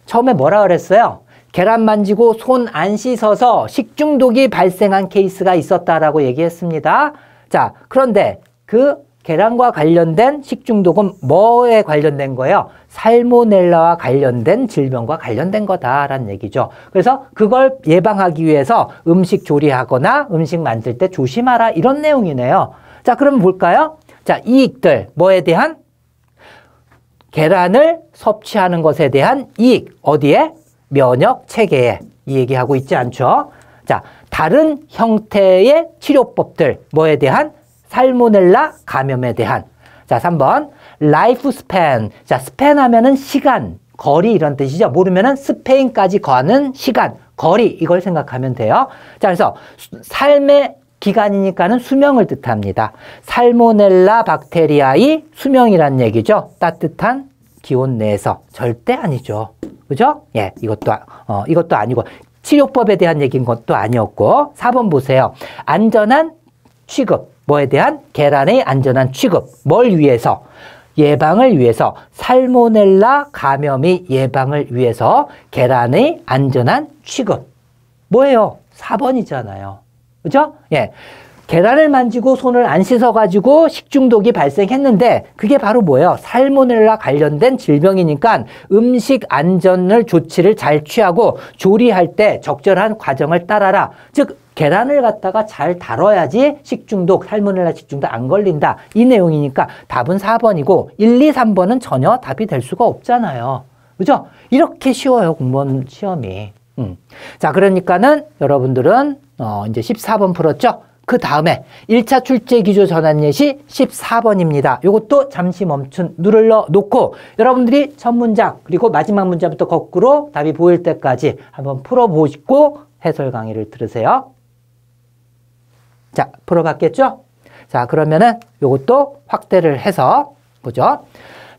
처음에 뭐라 그랬어요? 계란 만지고 손 안 씻어서 식중독이 발생한 케이스가 있었다라고 얘기했습니다. 자, 그런데 그 계란과 관련된 식중독은 뭐에 관련된 거예요? 살모넬라와 관련된 질병과 관련된 거다라는 얘기죠. 그래서 그걸 예방하기 위해서 음식 조리하거나 음식 만들 때 조심하라 이런 내용이네요. 자, 그럼 볼까요? 자, 이익들 뭐에 대한? 계란을 섭취하는 것에 대한 이익. 어디에? 면역 체계에. 이 얘기하고 있지 않죠? 자, 다른 형태의 치료법들 뭐에 대한? 살모넬라 감염에 대한. 자, 3번 라이프 스팬. 자, 스팬 하면은 시간, 거리 이런 뜻이죠. 모르면은 스페인까지 가는 시간, 거리 이걸 생각하면 돼요. 자, 그래서 삶의 기간이니까는 수명을 뜻합니다. 살모넬라 박테리아의 수명이란 얘기죠. 따뜻한 기온 내에서. 절대 아니죠. 그죠? 예, 이것도 아니고 치료법에 대한 얘기인 것도 아니었고. 4번 보세요. 안전한 취급. 뭐에 대한? 계란의 안전한 취급. 뭘 위해서? 예방을 위해서. 살모넬라 감염의 예방을 위해서 계란의 안전한 취급. 뭐예요? 4번이잖아요. 그죠? 예. 계란을 만지고 손을 안 씻어가지고 식중독이 발생했는데 그게 바로 뭐예요? 살모넬라 관련된 질병이니까 음식 안전을 조치를 잘 취하고 조리할 때 적절한 과정을 따라라. 즉 계란을 갖다가 잘 다뤄야지 식중독, 살모넬라 식중독 안 걸린다. 이 내용이니까 답은 4번이고 1, 2, 3번은 전혀 답이 될 수가 없잖아요. 그죠? 이렇게 쉬워요, 공무원 시험이. 자, 그러니까는 여러분들은 이제 14번 풀었죠? 그 다음에 1차 출제 기조 전환 예시 14번입니다. 이것도 잠시 멈춘 눌러 놓고 여러분들이 첫 문장 그리고 마지막 문장부터 거꾸로 답이 보일 때까지 한번 풀어보시고 해설 강의를 들으세요. 자, 풀어봤겠죠? 자, 그러면은 요것도 확대를 해서 보죠.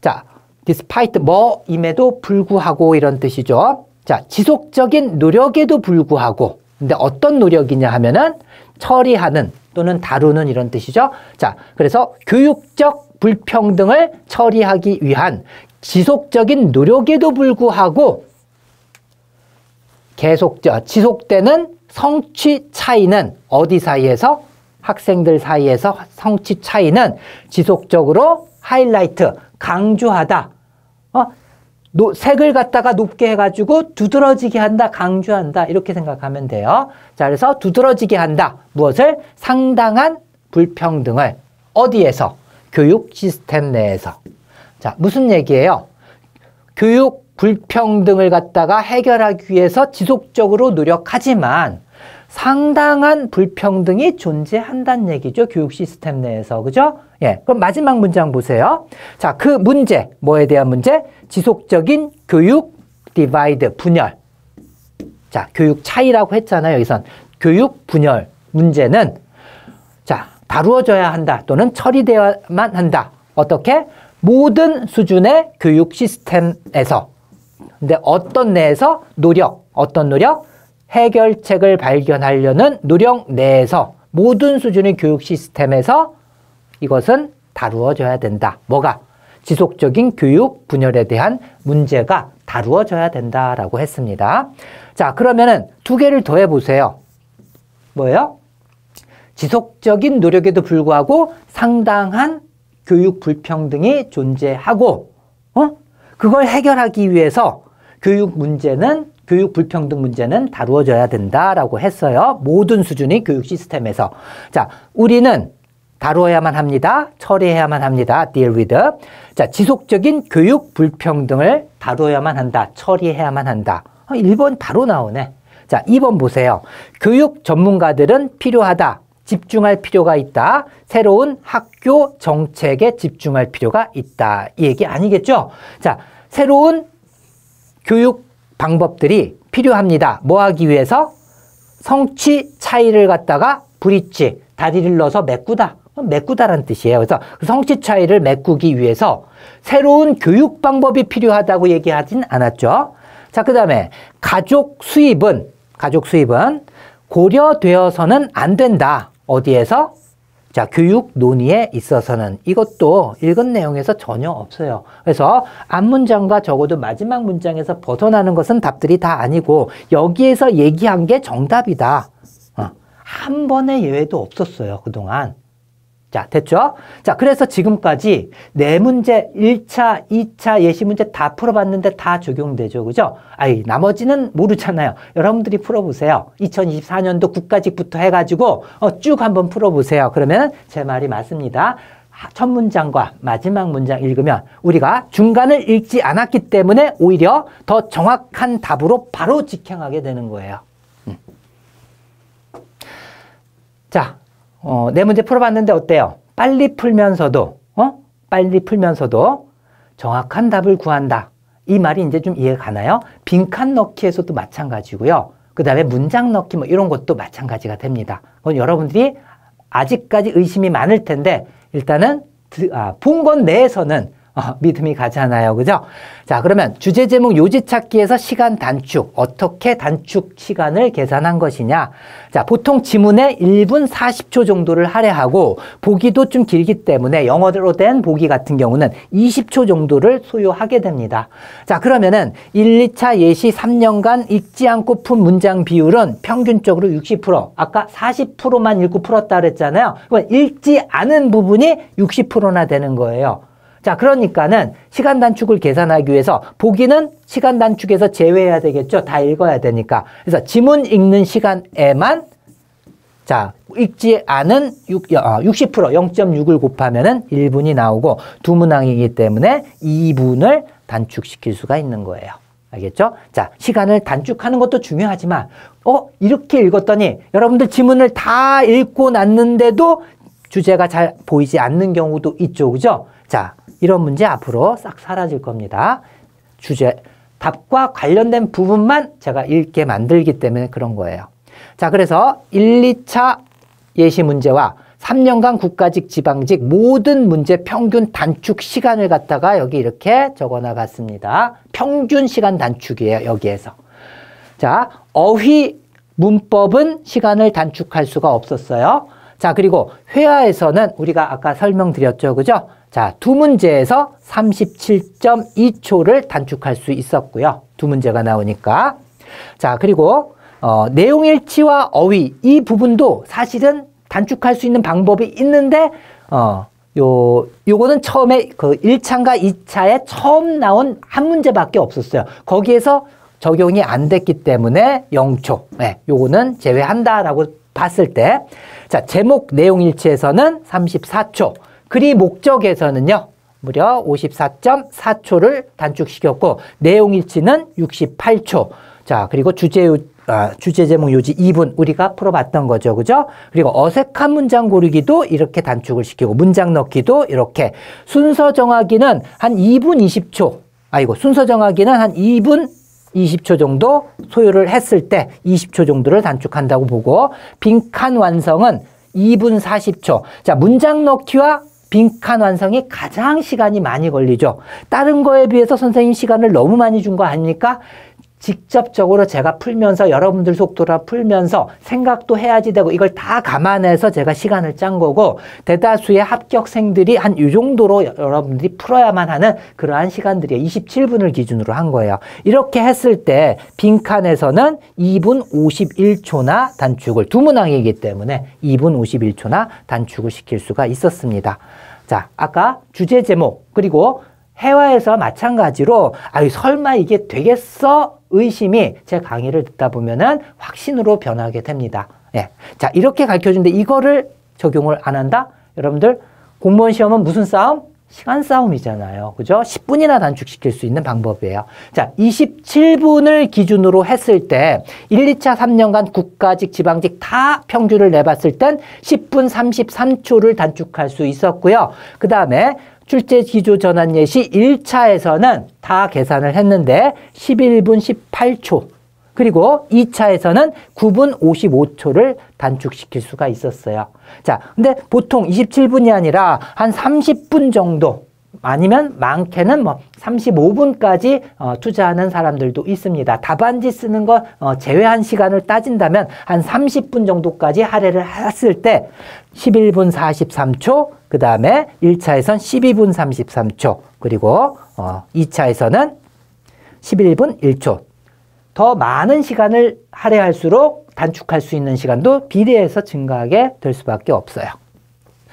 자, despite 뭐임에도 불구하고 이런 뜻이죠. 자, 지속적인 노력에도 불구하고. 근데 어떤 노력이냐 하면은 처리하는 또는 다루는 이런 뜻이죠. 자, 그래서 교육적 불평등을 처리하기 위한 지속적인 노력에도 불구하고 지속되는 성취 차이는 어디 사이에서? 학생들 사이에서 성취 차이는 지속적으로 하이라이트, 강조하다. 색을 갖다가 높게 해가지고 두드러지게 한다, 강조한다 이렇게 생각하면 돼요. 자, 그래서 두드러지게 한다. 무엇을? 상당한 불평등을. 어디에서? 교육 시스템 내에서. 자, 무슨 얘기예요? 교육 불평등을 갖다가 해결하기 위해서 지속적으로 노력하지만 상당한 불평등이 존재한다는 얘기죠. 교육 시스템 내에서. 그죠? 예. 그럼 마지막 문장 보세요. 자, 그 문제, 뭐에 대한 문제? 지속적인 교육 디바이드, 분열. 자, 교육 차이라고 했잖아요. 여기선. 교육 분열 문제는 자, 다루어져야 한다 또는 처리되어야만 한다. 어떻게? 모든 수준의 교육 시스템에서. 근데 어떤 내에서? 노력. 어떤 노력? 해결책을 발견하려는 노력 내에서 모든 수준의 교육 시스템에서 이것은 다루어져야 된다. 뭐가? 지속적인 교육 분열에 대한 문제가 다루어져야 된다라고 했습니다. 자, 그러면은 두 개를 더 해보세요. 뭐예요? 지속적인 노력에도 불구하고 상당한 교육 불평등이 존재하고, 그걸 해결하기 위해서 교육 불평등 문제는 다루어져야 된다라고 했어요. 모든 수준의 교육 시스템에서. 자, 우리는 다루어야만 합니다. 처리해야만 합니다. deal with. 자, 지속적인 교육 불평등을 다루어야만 한다. 처리해야만 한다. 1번 바로 나오네. 자, 2번 보세요. 교육 전문가들은 필요하다. 집중할 필요가 있다. 새로운 학교 정책에 집중할 필요가 있다. 이 얘기 아니겠죠? 자, 새로운 교육 방법들이 필요합니다. 뭐 하기 위해서? 성취 차이를 갖다가 브릿지, 다리를 넣어서 메꾸다. 메꾸다라는 뜻이에요. 그래서 그 성취 차이를 메꾸기 위해서 새로운 교육 방법이 필요하다고 얘기하진 않았죠. 자, 그 다음에 가족 수입은 고려되어서는 안 된다. 어디에서? 자, 교육 논의에 있어서는. 이것도 읽은 내용에서 전혀 없어요. 그래서 앞문장과 적어도 마지막 문장에서 벗어나는 것은 답들이 다 아니고 여기에서 얘기한 게 정답이다. 한 번의 예외도 없었어요, 그동안. 자, 됐죠? 자, 그래서 지금까지 네 문제 1차, 2차 예시 문제 다 풀어봤는데 다 적용되죠. 그죠? 나머지는 모르잖아요. 여러분들이 풀어보세요. 2024년도 국가직부터 해가지고 쭉 한번 풀어보세요. 그러면 제 말이 맞습니다. 첫 문장과 마지막 문장 읽으면 우리가 중간을 읽지 않았기 때문에 오히려 더 정확한 답으로 바로 직행하게 되는 거예요. 자, 네 문제 풀어봤는데 어때요? 빨리 풀면서도 정확한 답을 구한다. 이 말이 이제 좀 이해가 가나요? 빈칸 넣기에서도 마찬가지고요. 그 다음에 문장 넣기 뭐 이런 것도 마찬가지가 됩니다. 그건 여러분들이 아직까지 의심이 많을 텐데 일단은 본 것 내에서는 믿음이 가잖아요. 그죠? 자, 그러면 주제 제목 요지 찾기에서 시간 단축. 어떻게 단축 시간을 계산한 것이냐? 자, 보통 지문에 1분 40초 정도를 할애하고 보기도 좀 길기 때문에 영어로 된 보기 같은 경우는 20초 정도를 소요하게 됩니다. 자, 그러면은 1, 2차 예시 3년간 읽지 않고 푼 문장 비율은 평균적으로 60%. 아까 40%만 읽고 풀었다 그랬잖아요. 그럼 읽지 않은 부분이 60%나 되는 거예요. 자, 그러니까는 시간 단축을 계산하기 위해서 보기는 시간 단축에서 제외해야 되겠죠. 다 읽어야 되니까. 그래서 지문 읽는 시간에만 자, 읽지 않은 60%, 0.6을 곱하면은 1분이 나오고 두 문항이기 때문에 2분을 단축시킬 수가 있는 거예요. 알겠죠? 자, 시간을 단축하는 것도 중요하지만 이렇게 읽었더니 여러분들 지문을 다 읽고 났는데도 주제가 잘 보이지 않는 경우도 있죠. 그죠? 자, 이런 문제 앞으로 싹 사라질 겁니다. 답과 관련된 부분만 제가 읽게 만들기 때문에 그런 거예요. 자, 그래서 1, 2차 예시 문제와 3년간 국가직, 지방직 모든 문제 평균 단축 시간을 갖다가 여기 이렇게 적어놔 봤습니다. 평균 시간 단축이에요, 여기에서. 자, 어휘 문법은 시간을 단축할 수가 없었어요. 자, 그리고 회화에서는 우리가 아까 설명드렸죠, 그죠? 자, 두 문제에서 37.2초를 단축할 수 있었고요. 두 문제가 나오니까. 자, 그리고 내용일치와 어휘 이 부분도 사실은 단축할 수 있는 방법이 있는데 요거는 처음에 그 1차인가 2차에 처음 나온 한 문제밖에 없었어요. 거기에서 적용이 안 됐기 때문에 0초. 네, 요거는 제외한다라고 봤을 때, 자, 제목 내용일치에서는 34초, 글이 목적에서는요, 무려 54.4초를 단축시켰고, 내용일치는 68초. 자, 그리고 주제 제목 요지 2분 우리가 풀어봤던 거죠. 그죠? 그리고 어색한 문장 고르기도 이렇게 단축을 시키고, 문장 넣기도 이렇게, 순서 정하기는 한 2분 20초, 순서 정하기는 한 2분 20초 정도 소요를 했을 때 20초 정도를 단축한다고 보고, 빈칸 완성은 2분 40초. 자, 문장 넣기와 빈칸 완성이 가장 시간이 많이 걸리죠. 다른 거에 비해서 선생님 시간을 너무 많이 준 거 아닙니까? 직접적으로 제가 풀면서 여러분들 속도라 풀면서 생각도 해야지 되고 이걸 다 감안해서 제가 시간을 짠 거고, 대다수의 합격생들이 한 이 정도로 여러분들이 풀어야만 하는 그러한 시간들이에요. 27분을 기준으로 한 거예요. 이렇게 했을 때 빈칸에서는 2분 51초나 단축을, 두 문항이기 때문에 2분 51초나 단축을 시킬 수가 있었습니다. 자, 아까 주제 제목 그리고 회화에서 마찬가지로 설마 이게 되겠어? 의심이 제 강의를 듣다 보면은 확신으로 변하게 됩니다. 예. 자, 이렇게 가르쳐주는데 이거를 적용을 안 한다? 여러분들 공무원 시험은 무슨 싸움? 시간 싸움이잖아요. 그죠? 10분이나 단축시킬 수 있는 방법이에요. 자, 27분을 기준으로 했을 때 1, 2차 3년간 국가직, 지방직 다 평균을 내봤을 땐 10분 33초를 단축할 수 있었고요. 그 다음에 출제 기조 전환 예시 1차에서는 다 계산을 했는데 11분 18초, 그리고 2차에서는 9분 55초를 단축시킬 수가 있었어요. 자, 근데 보통 27분이 아니라 한 30분 정도, 아니면 많게는 35분까지 투자하는 사람들도 있습니다. 답안지 쓰는 거 제외한 시간을 따진다면 한 30분 정도까지 할애를 했을 때 11분 43초, 그 다음에 1차에선 12분 33초, 그리고 2차에서는 11분 1초. 더 많은 시간을 할애할수록 단축할 수 있는 시간도 비례해서 증가하게 될 수밖에 없어요.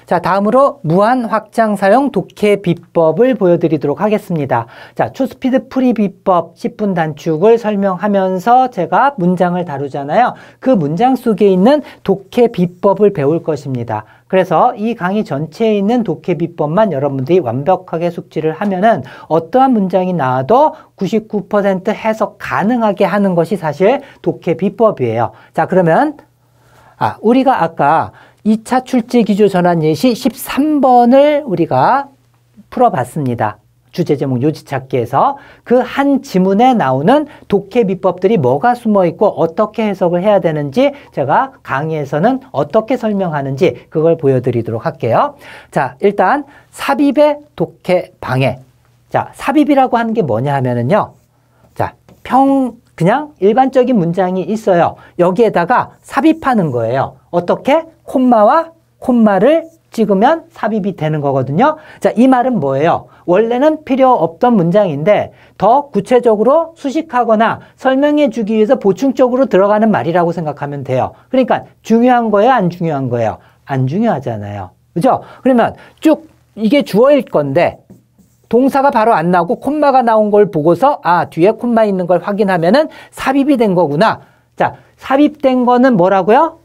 자, 다음으로 무한 확장 사용 독해 비법을 보여드리도록 하겠습니다. 자, 초스피드 풀이 비법 10분 단축을 설명하면서 제가 문장을 다루잖아요. 그 문장 속에 있는 독해 비법을 배울 것입니다. 그래서 이 강의 전체에 있는 독해 비법만 여러분들이 완벽하게 숙지를 하면은 어떠한 문장이 나와도 99% 해석 가능하게 하는 것이 사실 독해 비법이에요. 자, 그러면 우리가 아까 2차 출제 기조 전환 예시 13번을 우리가 풀어봤습니다. 주제 제목 요지 찾기에서 그 한 지문에 나오는 독해 비법들이 뭐가 숨어 있고 어떻게 해석을 해야 되는지 제가 강의에서는 어떻게 설명하는지 그걸 보여드리도록 할게요. 자, 일단 삽입의 독해 방해. 자, 삽입이라고 하는 게 뭐냐 하면은요. 자, 그냥 일반적인 문장이 있어요. 여기에다가 삽입하는 거예요. 어떻게? 콤마와 콤마를 찍으면 삽입이 되는 거거든요. 자, 이 말은 뭐예요? 원래는 필요 없던 문장인데 더 구체적으로 수식하거나 설명해 주기 위해서 보충적으로 들어가는 말이라고 생각하면 돼요. 그러니까 중요한 거예요? 안 중요한 거예요? 안 중요하잖아요. 그죠? 그러면 쭉 이게 주어일 건데 동사가 바로 안 나오고 콤마가 나온 걸 보고서 뒤에 콤마 있는 걸 확인하면은 삽입이 된 거구나. 자, 삽입된 거는 뭐라고요?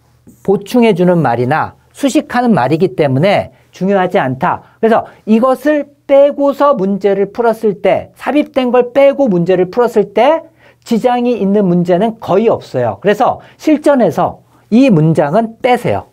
보충해 주는 말이나 수식하는 말이기 때문에 중요하지 않다. 그래서 이것을 빼고서 문제를 풀었을 때, 삽입된 걸 빼고 문제를 풀었을 때 지장이 있는 문제는 거의 없어요. 그래서 실전에서 이 문장은 빼세요.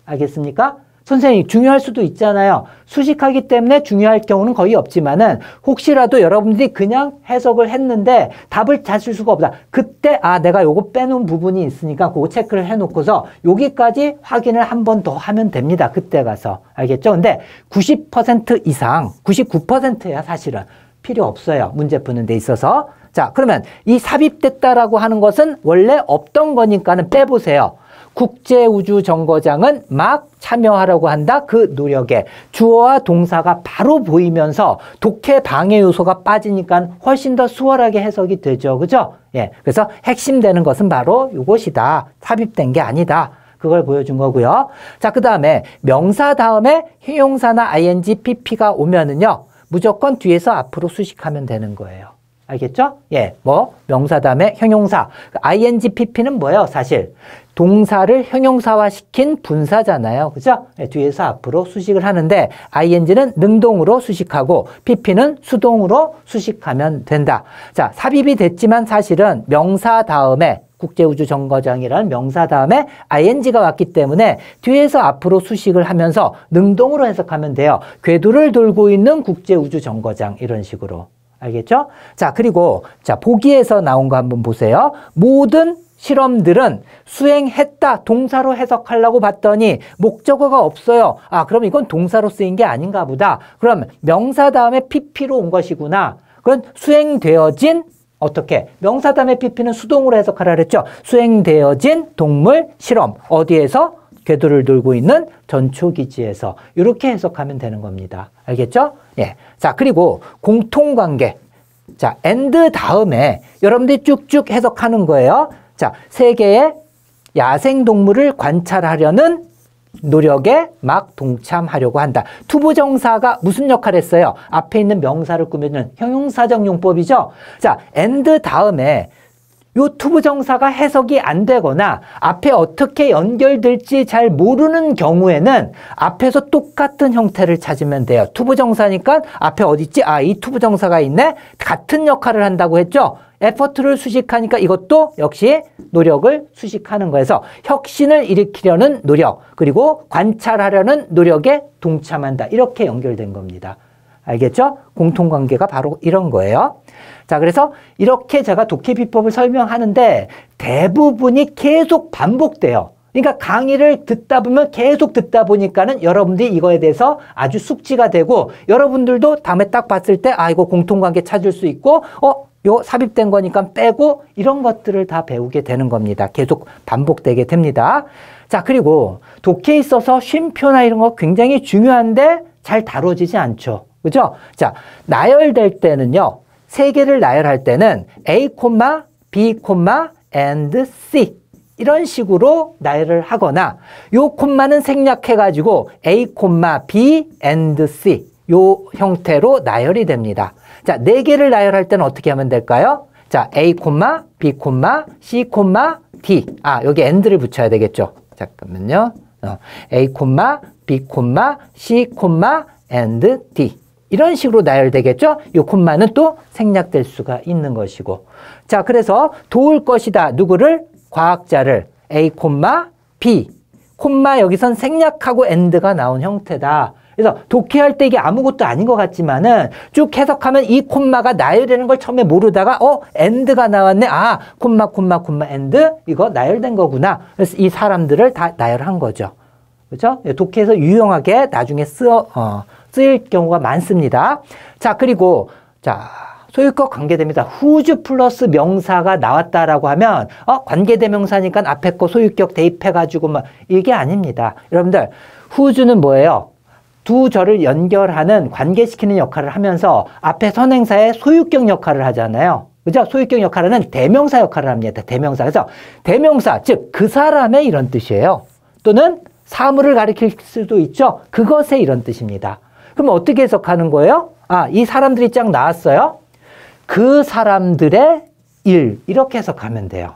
알겠습니까? 선생님 중요할 수도 있잖아요. 수식하기 때문에 중요할 경우는 거의 없지만은 혹시라도 여러분들이 그냥 해석을 했는데 답을 찾을 수가 없다. 그때 내가 요거 빼놓은 부분이 있으니까 그거 체크를 해놓고서 여기까지 확인을 한 번 더 하면 됩니다. 그때 가서. 알겠죠? 근데 90% 이상, 99%야 사실은 필요 없어요. 문제 푸는 데 있어서. 자, 그러면 이 삽입됐다라고 하는 것은 원래 없던 거니까는 빼보세요. 국제우주정거장은 막 참여하려고 한다. 그 노력에 주어와 동사가 바로 보이면서 독해 방해 요소가 빠지니까 훨씬 더 수월하게 해석이 되죠. 그죠? 예. 그래서 핵심되는 것은 바로 이것이다. 삽입된 게 아니다. 그걸 보여준 거고요. 자, 그 다음에 명사 다음에 형용사나 ing, pp가 오면은요. 무조건 뒤에서 앞으로 수식하면 되는 거예요. 알겠죠? 예, 명사 다음에 형용사. ing, pp는 뭐예요? 사실 동사를 형용사화 시킨 분사잖아요. 그죠? 예, 뒤에서 앞으로 수식을 하는데 ing는 능동으로 수식하고 pp는 수동으로 수식하면 된다. 자, 삽입이 됐지만 사실은 명사 다음에 국제우주정거장이라는 명사 다음에 ing가 왔기 때문에 뒤에서 앞으로 수식을 하면서 능동으로 해석하면 돼요. 궤도를 돌고 있는 국제우주정거장 이런 식으로. 알겠죠? 자, 그리고 자, 보기에서 나온 거 한번 보세요. 모든 실험들은 수행했다. 동사로 해석하려고 봤더니 목적어가 없어요. 그럼 이건 동사로 쓰인 게 아닌가 보다. 그럼 명사 다음에 pp로 온 것이구나. 그건 수행되어진 어떻게? 명사 다음에 pp는 수동으로 해석하라 그랬죠. 수행되어진 동물 실험. 어디에서? 궤도를 돌고 있는 전초기지에서. 이렇게 해석하면 되는 겁니다. 알겠죠? 예. 자, 그리고 공통관계. 자, and 다음에 여러분들이 쭉쭉 해석하는 거예요. 자, 세계의 야생동물을 관찰하려는 노력에 막 동참하려고 한다. 투부정사가 무슨 역할을 했어요? 앞에 있는 명사를 꾸며주는 형용사적 용법이죠. 자, and 다음에 요 투부정사가 해석이 안 되거나 앞에 어떻게 연결될지 잘 모르는 경우에는 앞에서 똑같은 형태를 찾으면 돼요. 투부정사니까 앞에 어디 있지? 이 투부정사가 있네? 같은 역할을 한다고 했죠? effort를 수식하니까 이것도 역시 노력을 수식하는 거에서 혁신을 일으키려는 노력, 그리고 관찰하려는 노력에 동참한다. 이렇게 연결된 겁니다. 알겠죠? 공통관계가 바로 이런 거예요. 자, 그래서 이렇게 제가 독해 비법을 설명하는데 대부분이 계속 반복돼요. 그러니까 강의를 듣다 보면 계속 듣다 보니까는 여러분들이 이거에 대해서 아주 숙지가 되고 여러분들도 다음에 딱 봤을 때 이거 공통관계 찾을 수 있고 요 삽입된 거니까 빼고 이런 것들을 다 배우게 되는 겁니다. 계속 반복되게 됩니다. 자, 그리고 독해에 있어서 쉼표나 이런 거 굉장히 중요한데 잘 다뤄지지 않죠. 그죠? 자, 나열될 때는요. 세 개를 나열할 때는 A, B, and C 이런 식으로 나열을 하거나 요 콤마는 생략해가지고 A, B, and C 요 형태로 나열이 됩니다. 자, 네 개를 나열할 때는 어떻게 하면 될까요? 자, A, B, C, D. 여기 and를 붙여야 되겠죠. 잠깐만요. A, B, C, and D. 이런 식으로 나열되겠죠? 이 콤마는 또 생략될 수가 있는 것이고. 자, 그래서 도울 것이다. 누구를? 과학자를. A, B. 콤마 여기선 생략하고 end가 나온 형태다. 그래서 독해할 때 이게 아무것도 아닌 것 같지만은 쭉 해석하면 이 콤마가 나열되는 걸 처음에 모르다가 end가 나왔네. 콤마, end. 이거 나열된 거구나. 그래서 이 사람들을 다 나열한 거죠. 그렇죠? 독해에서 유용하게 나중에 쓰일 경우가 많습니다. 자, 그리고 소유격 관계대명사 whose 플러스 명사가 나왔다라고 하면 관계대명사니까 앞에 거 소유격 대입해가지고 이게 아닙니다. 여러분들 whose는 뭐예요? 두 절을 연결하는 관계시키는 역할을 하면서 앞에 선행사의 소유격 역할을 하잖아요. 그죠? 소유격 역할을 하는 대명사 역할을 합니다. 대명사. 그래서 대명사, 즉 그 사람의 이런 뜻이에요. 또는 사물을 가리킬 수도 있죠. 그것의 이런 뜻입니다. 그럼 어떻게 해석하는 거예요? 이 사람들이 쫙 나왔어요. 그 사람들의 일 이렇게 해석하면 돼요.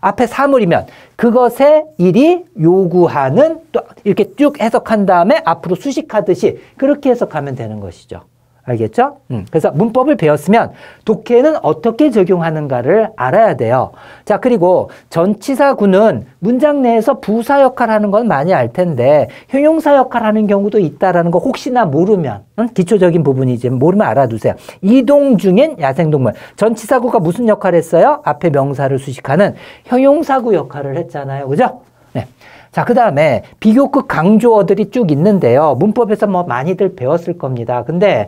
앞에 사물이면 그것의 일이 요구하는 또 이렇게 쭉 해석한 다음에 앞으로 수식하듯이 그렇게 해석하면 되는 것이죠. 알겠죠? 그래서 문법을 배웠으면 독해는 어떻게 적용하는가를 알아야 돼요. 자, 그리고 전치사구는 문장 내에서 부사 역할을 하는 건 많이 알 텐데 형용사 역할을 하는 경우도 있다라는 거 혹시나 모르면 기초적인 부분이지 모르면 알아두세요. 이동 중인 야생동물. 전치사구가 무슨 역할을 했어요? 앞에 명사를 수식하는 형용사구 역할을 했잖아요. 그죠? 네. 자, 그 다음에 비교급 강조어들이 쭉 있는데요. 문법에서 뭐 많이들 배웠을 겁니다. 근데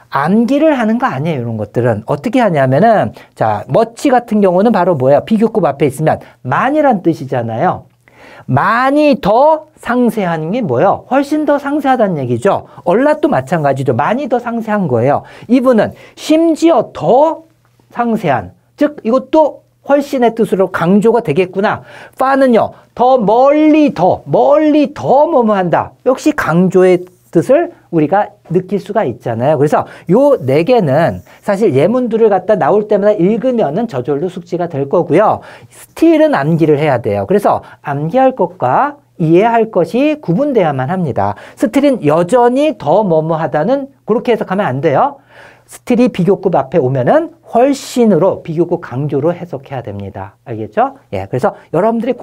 암기를 하는 거 아니에요. 이런 것들은. 어떻게 하냐면은 자, 멋지 같은 경우는 바로 뭐예요? 비교급 앞에 있으면 많이란 뜻이잖아요. 많이 더 상세한 게 뭐예요? 훨씬 더 상세하다는 얘기죠. 얼라도 마찬가지죠. 많이 더 상세한 거예요. 이분은 심지어 더 상세한, 즉 이것도 훨씬의 뜻으로 강조가 되겠구나. 파는요, 더 멀리 더 뭐뭐 한다. 역시 강조의 뜻을 우리가 느낄 수가 있잖아요. 그래서 요 네 개는 사실 예문들을 갖다 나올 때마다 읽으면은 저절로 숙지가 될 거고요. 스틸은 암기를 해야 돼요. 그래서 암기할 것과 이해할 것이 구분돼야만 합니다. 스틸은 여전히 더 뭐뭐 하다는 그렇게 해석하면 안 돼요. 스틸이 비교급 앞에 오면은 훨씬으로 비교급 강조로 해석해야 됩니다. 알겠죠? 예, 그래서 여러분들이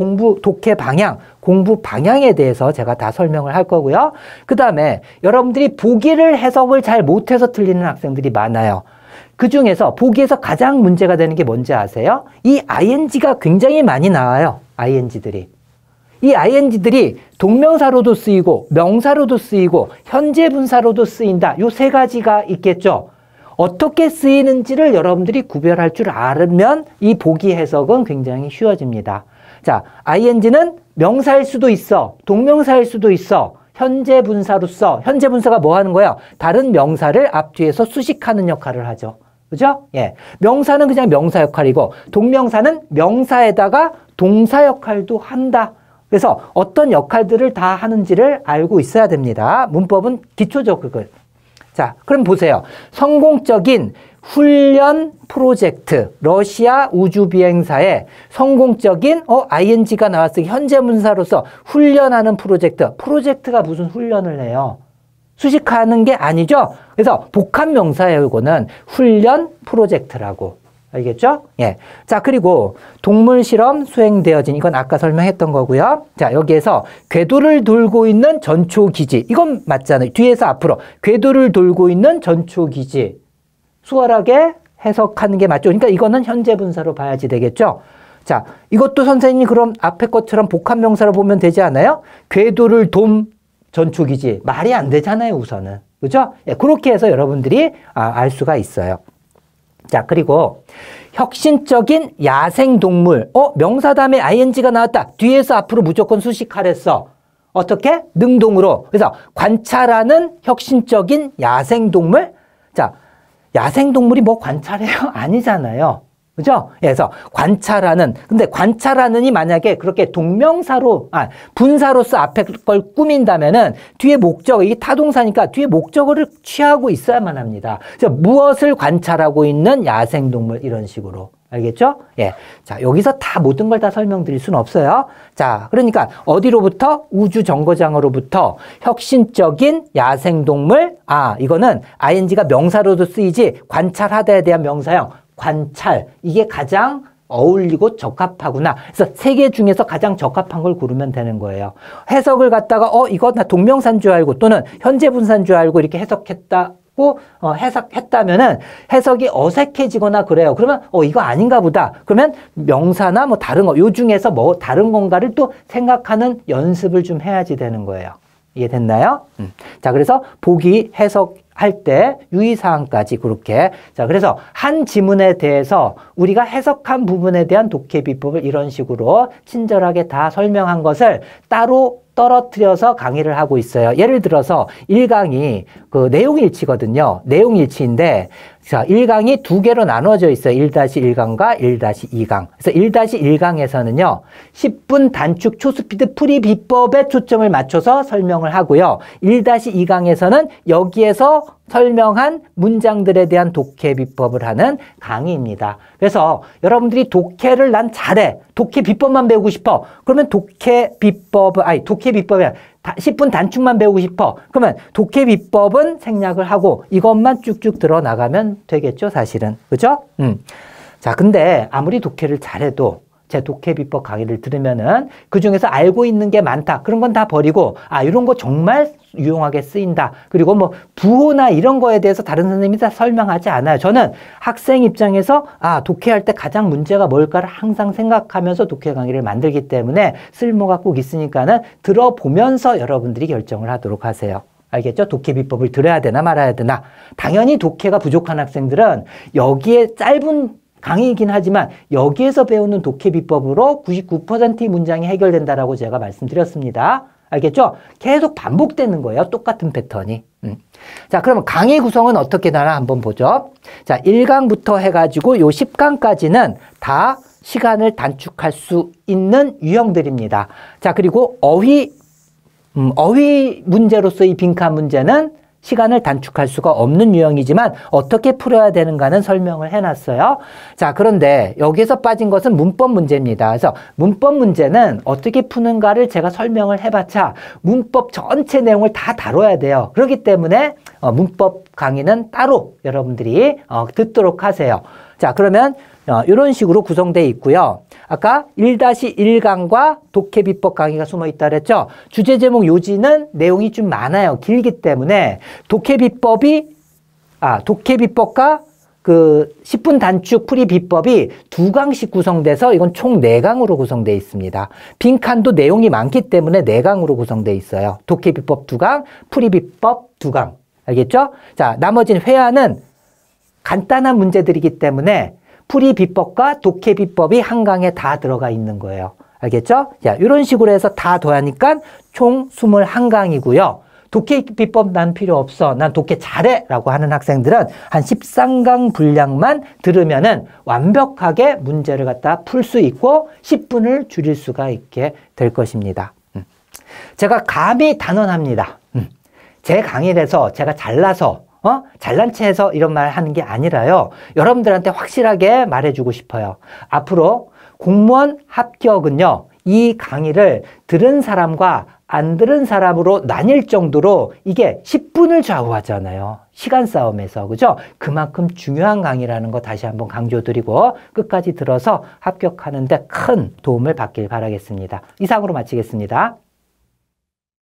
독해 방향, 공부 방향에 대해서 제가 다 설명을 할 거고요. 그 다음에 여러분들이 보기를 해석을 잘 못해서 틀리는 학생들이 많아요. 그 중에서 보기에서 가장 문제가 되는 게 뭔지 아세요? 이 ing가 굉장히 많이 나와요. ing들이. 이 ing들이 동명사로도 쓰이고 명사로도 쓰이고 현재 분사로도 쓰인다. 요 세 가지가 있겠죠. 어떻게 쓰이는지를 여러분들이 구별할 줄 알면 이 보기 해석은 굉장히 쉬워집니다. 자, ing는 명사일 수도 있어. 동명사일 수도 있어. 현재 분사로 써. 현재 분사가 뭐 하는 거예요? 다른 명사를 앞뒤에서 수식하는 역할을 하죠. 그죠? 예. 명사는 그냥 명사 역할이고 동명사는 명사에다가 동사 역할도 한다. 그래서 어떤 역할들을 다 하는지를 알고 있어야 됩니다. 문법은 기초적을. 자, 그럼 보세요. 성공적인 훈련 프로젝트, 러시아 우주비행사의 성공적인 ing가 나왔을 때 현재 문사로서 훈련하는 프로젝트가 무슨 훈련을 해요? 수식하는 게 아니죠? 그래서 복합 명사예요. 이거는 훈련 프로젝트라고. 알겠죠? 예. 자, 그리고 동물 실험 수행되어진, 이건 아까 설명했던 거고요. 자, 여기에서 궤도를 돌고 있는 전초기지. 이건 맞잖아요. 뒤에서 앞으로 궤도를 돌고 있는 전초기지. 수월하게 해석하는 게 맞죠. 그러니까 이거는 현재 분사로 봐야지 되겠죠? 자, 이것도 선생님이 그럼 앞에 것처럼 복합 명사로 보면 되지 않아요? 궤도를 돔 전초기지. 말이 안 되잖아요, 우선은. 그죠? 예, 그렇게 해서 여러분들이 알 수가 있어요. 자, 그리고 혁신적인 야생동물. 명사 다음에 ing가 나왔다. 뒤에서 앞으로 무조건 수식하랬어. 어떻게? 능동으로. 그래서 관찰하는 혁신적인 야생동물. 자, 야생동물이 뭐 관찰해요? 아니잖아요. 그죠? 그래서 관찰하는, 근데 관찰하는이 만약에 그렇게 동명사로, 분사로서 앞에 걸 꾸민다면은 뒤에 목적, 이게 타동사니까 뒤에 목적어를 취하고 있어야만 합니다. 그래서 무엇을 관찰하고 있는 야생동물, 이런 식으로. 알겠죠? 예. 자, 여기서 다 모든 걸 다 설명드릴 수는 없어요. 자, 그러니까 어디로부터? 우주정거장으로부터 혁신적인 야생동물. 이거는 ing가 명사로도 쓰이지 관찰하다에 대한 명사형. 관찰. 이게 가장 어울리고 적합하구나. 그래서 세 개 중에서 가장 적합한 걸 고르면 되는 거예요. 해석을 갖다가 이거 나 동명사인 줄 알고 또는 현재 분사인 줄 알고 이렇게 해석했다고 해석했다면은 해석이 어색해지거나 그래요. 그러면 이거 아닌가 보다. 그러면 명사나 뭐 다른 거, 요 중에서 뭐 다른 건가를 또 생각하는 연습을 좀 해야지 되는 거예요. 이해됐나요? 자, 그래서 보기 해석할 때 유의사항까지 그렇게. 자, 그래서 한 지문에 대해서 우리가 해석한 부분에 대한 독해 비법을 이런 식으로 친절하게 다 설명한 것을 따로 떨어뜨려서 강의를 하고 있어요. 예를 들어서 1강이 그 내용일치거든요. 내용일치인데 자, 1강이 두 개로 나눠져 있어요. 1-1강과 1-2강. 그래서 1-1강에서는요. 10분 단축 초스피드 풀이 비법에 초점을 맞춰서 설명을 하고요. 1-2강에서는 여기에서 설명한 문장들에 대한 독해 비법을 하는 강의입니다. 그래서 여러분들이 독해를 난 잘해. 독해 비법만 배우고 싶어. 그러면 독해 비법이 10분 단축만 배우고 싶어. 그러면 독해 비법은 생략을 하고 이것만 쭉쭉 들어 나가면 되겠죠, 사실은. 그죠? 자, 근데 아무리 독해를 잘해도 제 독해 비법 강의를 들으면은 그 중에서 알고 있는 게 많다. 그런 건 다 버리고, 이런 거 정말 유용하게 쓰인다. 그리고 뭐 부호나 이런 거에 대해서 다른 선생님이 다 설명하지 않아요. 저는 학생 입장에서 독해할 때 가장 문제가 뭘까를 항상 생각하면서 독해 강의를 만들기 때문에 쓸모가 꼭 있으니까는 들어보면서 여러분들이 결정을 하도록 하세요. 알겠죠? 독해 비법을 들어야 되나 말아야 되나. 당연히 독해가 부족한 학생들은 여기에 짧은 강의이긴 하지만 여기에서 배우는 독해 비법으로 99%의 문장이 해결된다라고 제가 말씀드렸습니다. 알겠죠? 계속 반복되는 거예요. 똑같은 패턴이. 자, 그러면 강의 구성은 어떻게 되나 한번 보죠. 자, 1강부터 해가지고 요 10강까지는 다 시간을 단축할 수 있는 유형들입니다. 자, 그리고 어휘 문제로서의 빈칸 문제는 시간을 단축할 수가 없는 유형이지만 어떻게 풀어야 되는가는 설명을 해놨어요. 자, 그런데 여기에서 빠진 것은 문법 문제입니다. 그래서 문법 문제는 어떻게 푸는가를 제가 설명을 해봤자 문법 전체 내용을 다 다뤄야 돼요. 그렇기 때문에 문법 강의는 따로 여러분들이 듣도록 하세요. 자, 그러면 이런 식으로 구성되어 있고요. 아까 1-1강과 독해 비법 강의가 숨어 있다 그랬죠? 주제 제목 요지는 내용이 좀 많아요. 길기 때문에 독해 비법과 그 10분 단축 풀이 비법이 2강씩 구성돼서 이건 총 4강으로 구성되어 있습니다. 빈칸도 내용이 많기 때문에 4강으로 구성되어 있어요. 독해 비법 2강, 풀이 비법 2강. 알겠죠? 자, 나머지는 회화는 간단한 문제들이기 때문에 풀이 비법과 독해 비법이 한 강에 다 들어가 있는 거예요. 알겠죠? 자, 이런 식으로 해서 다 더하니까 총 21강이고요. 독해 비법 난 필요 없어. 난 독해 잘해. 라고 하는 학생들은 한 13강 분량만 들으면은 완벽하게 문제를 갖다 풀 수 있고 10분을 줄일 수가 있게 될 것입니다. 제가 감히 단언합니다. 제 강의에서 제가 잘나서 잘난 체해서 이런 말 하는 게 아니라요. 여러분들한테 확실하게 말해주고 싶어요. 앞으로 공무원 합격은요. 이 강의를 들은 사람과 안 들은 사람으로 나뉠 정도로 이게 10분을 좌우하잖아요. 시간 싸움에서. 그죠? 그만큼 중요한 강의라는 거 다시 한번 강조드리고 끝까지 들어서 합격하는 데 큰 도움을 받길 바라겠습니다. 이상으로 마치겠습니다.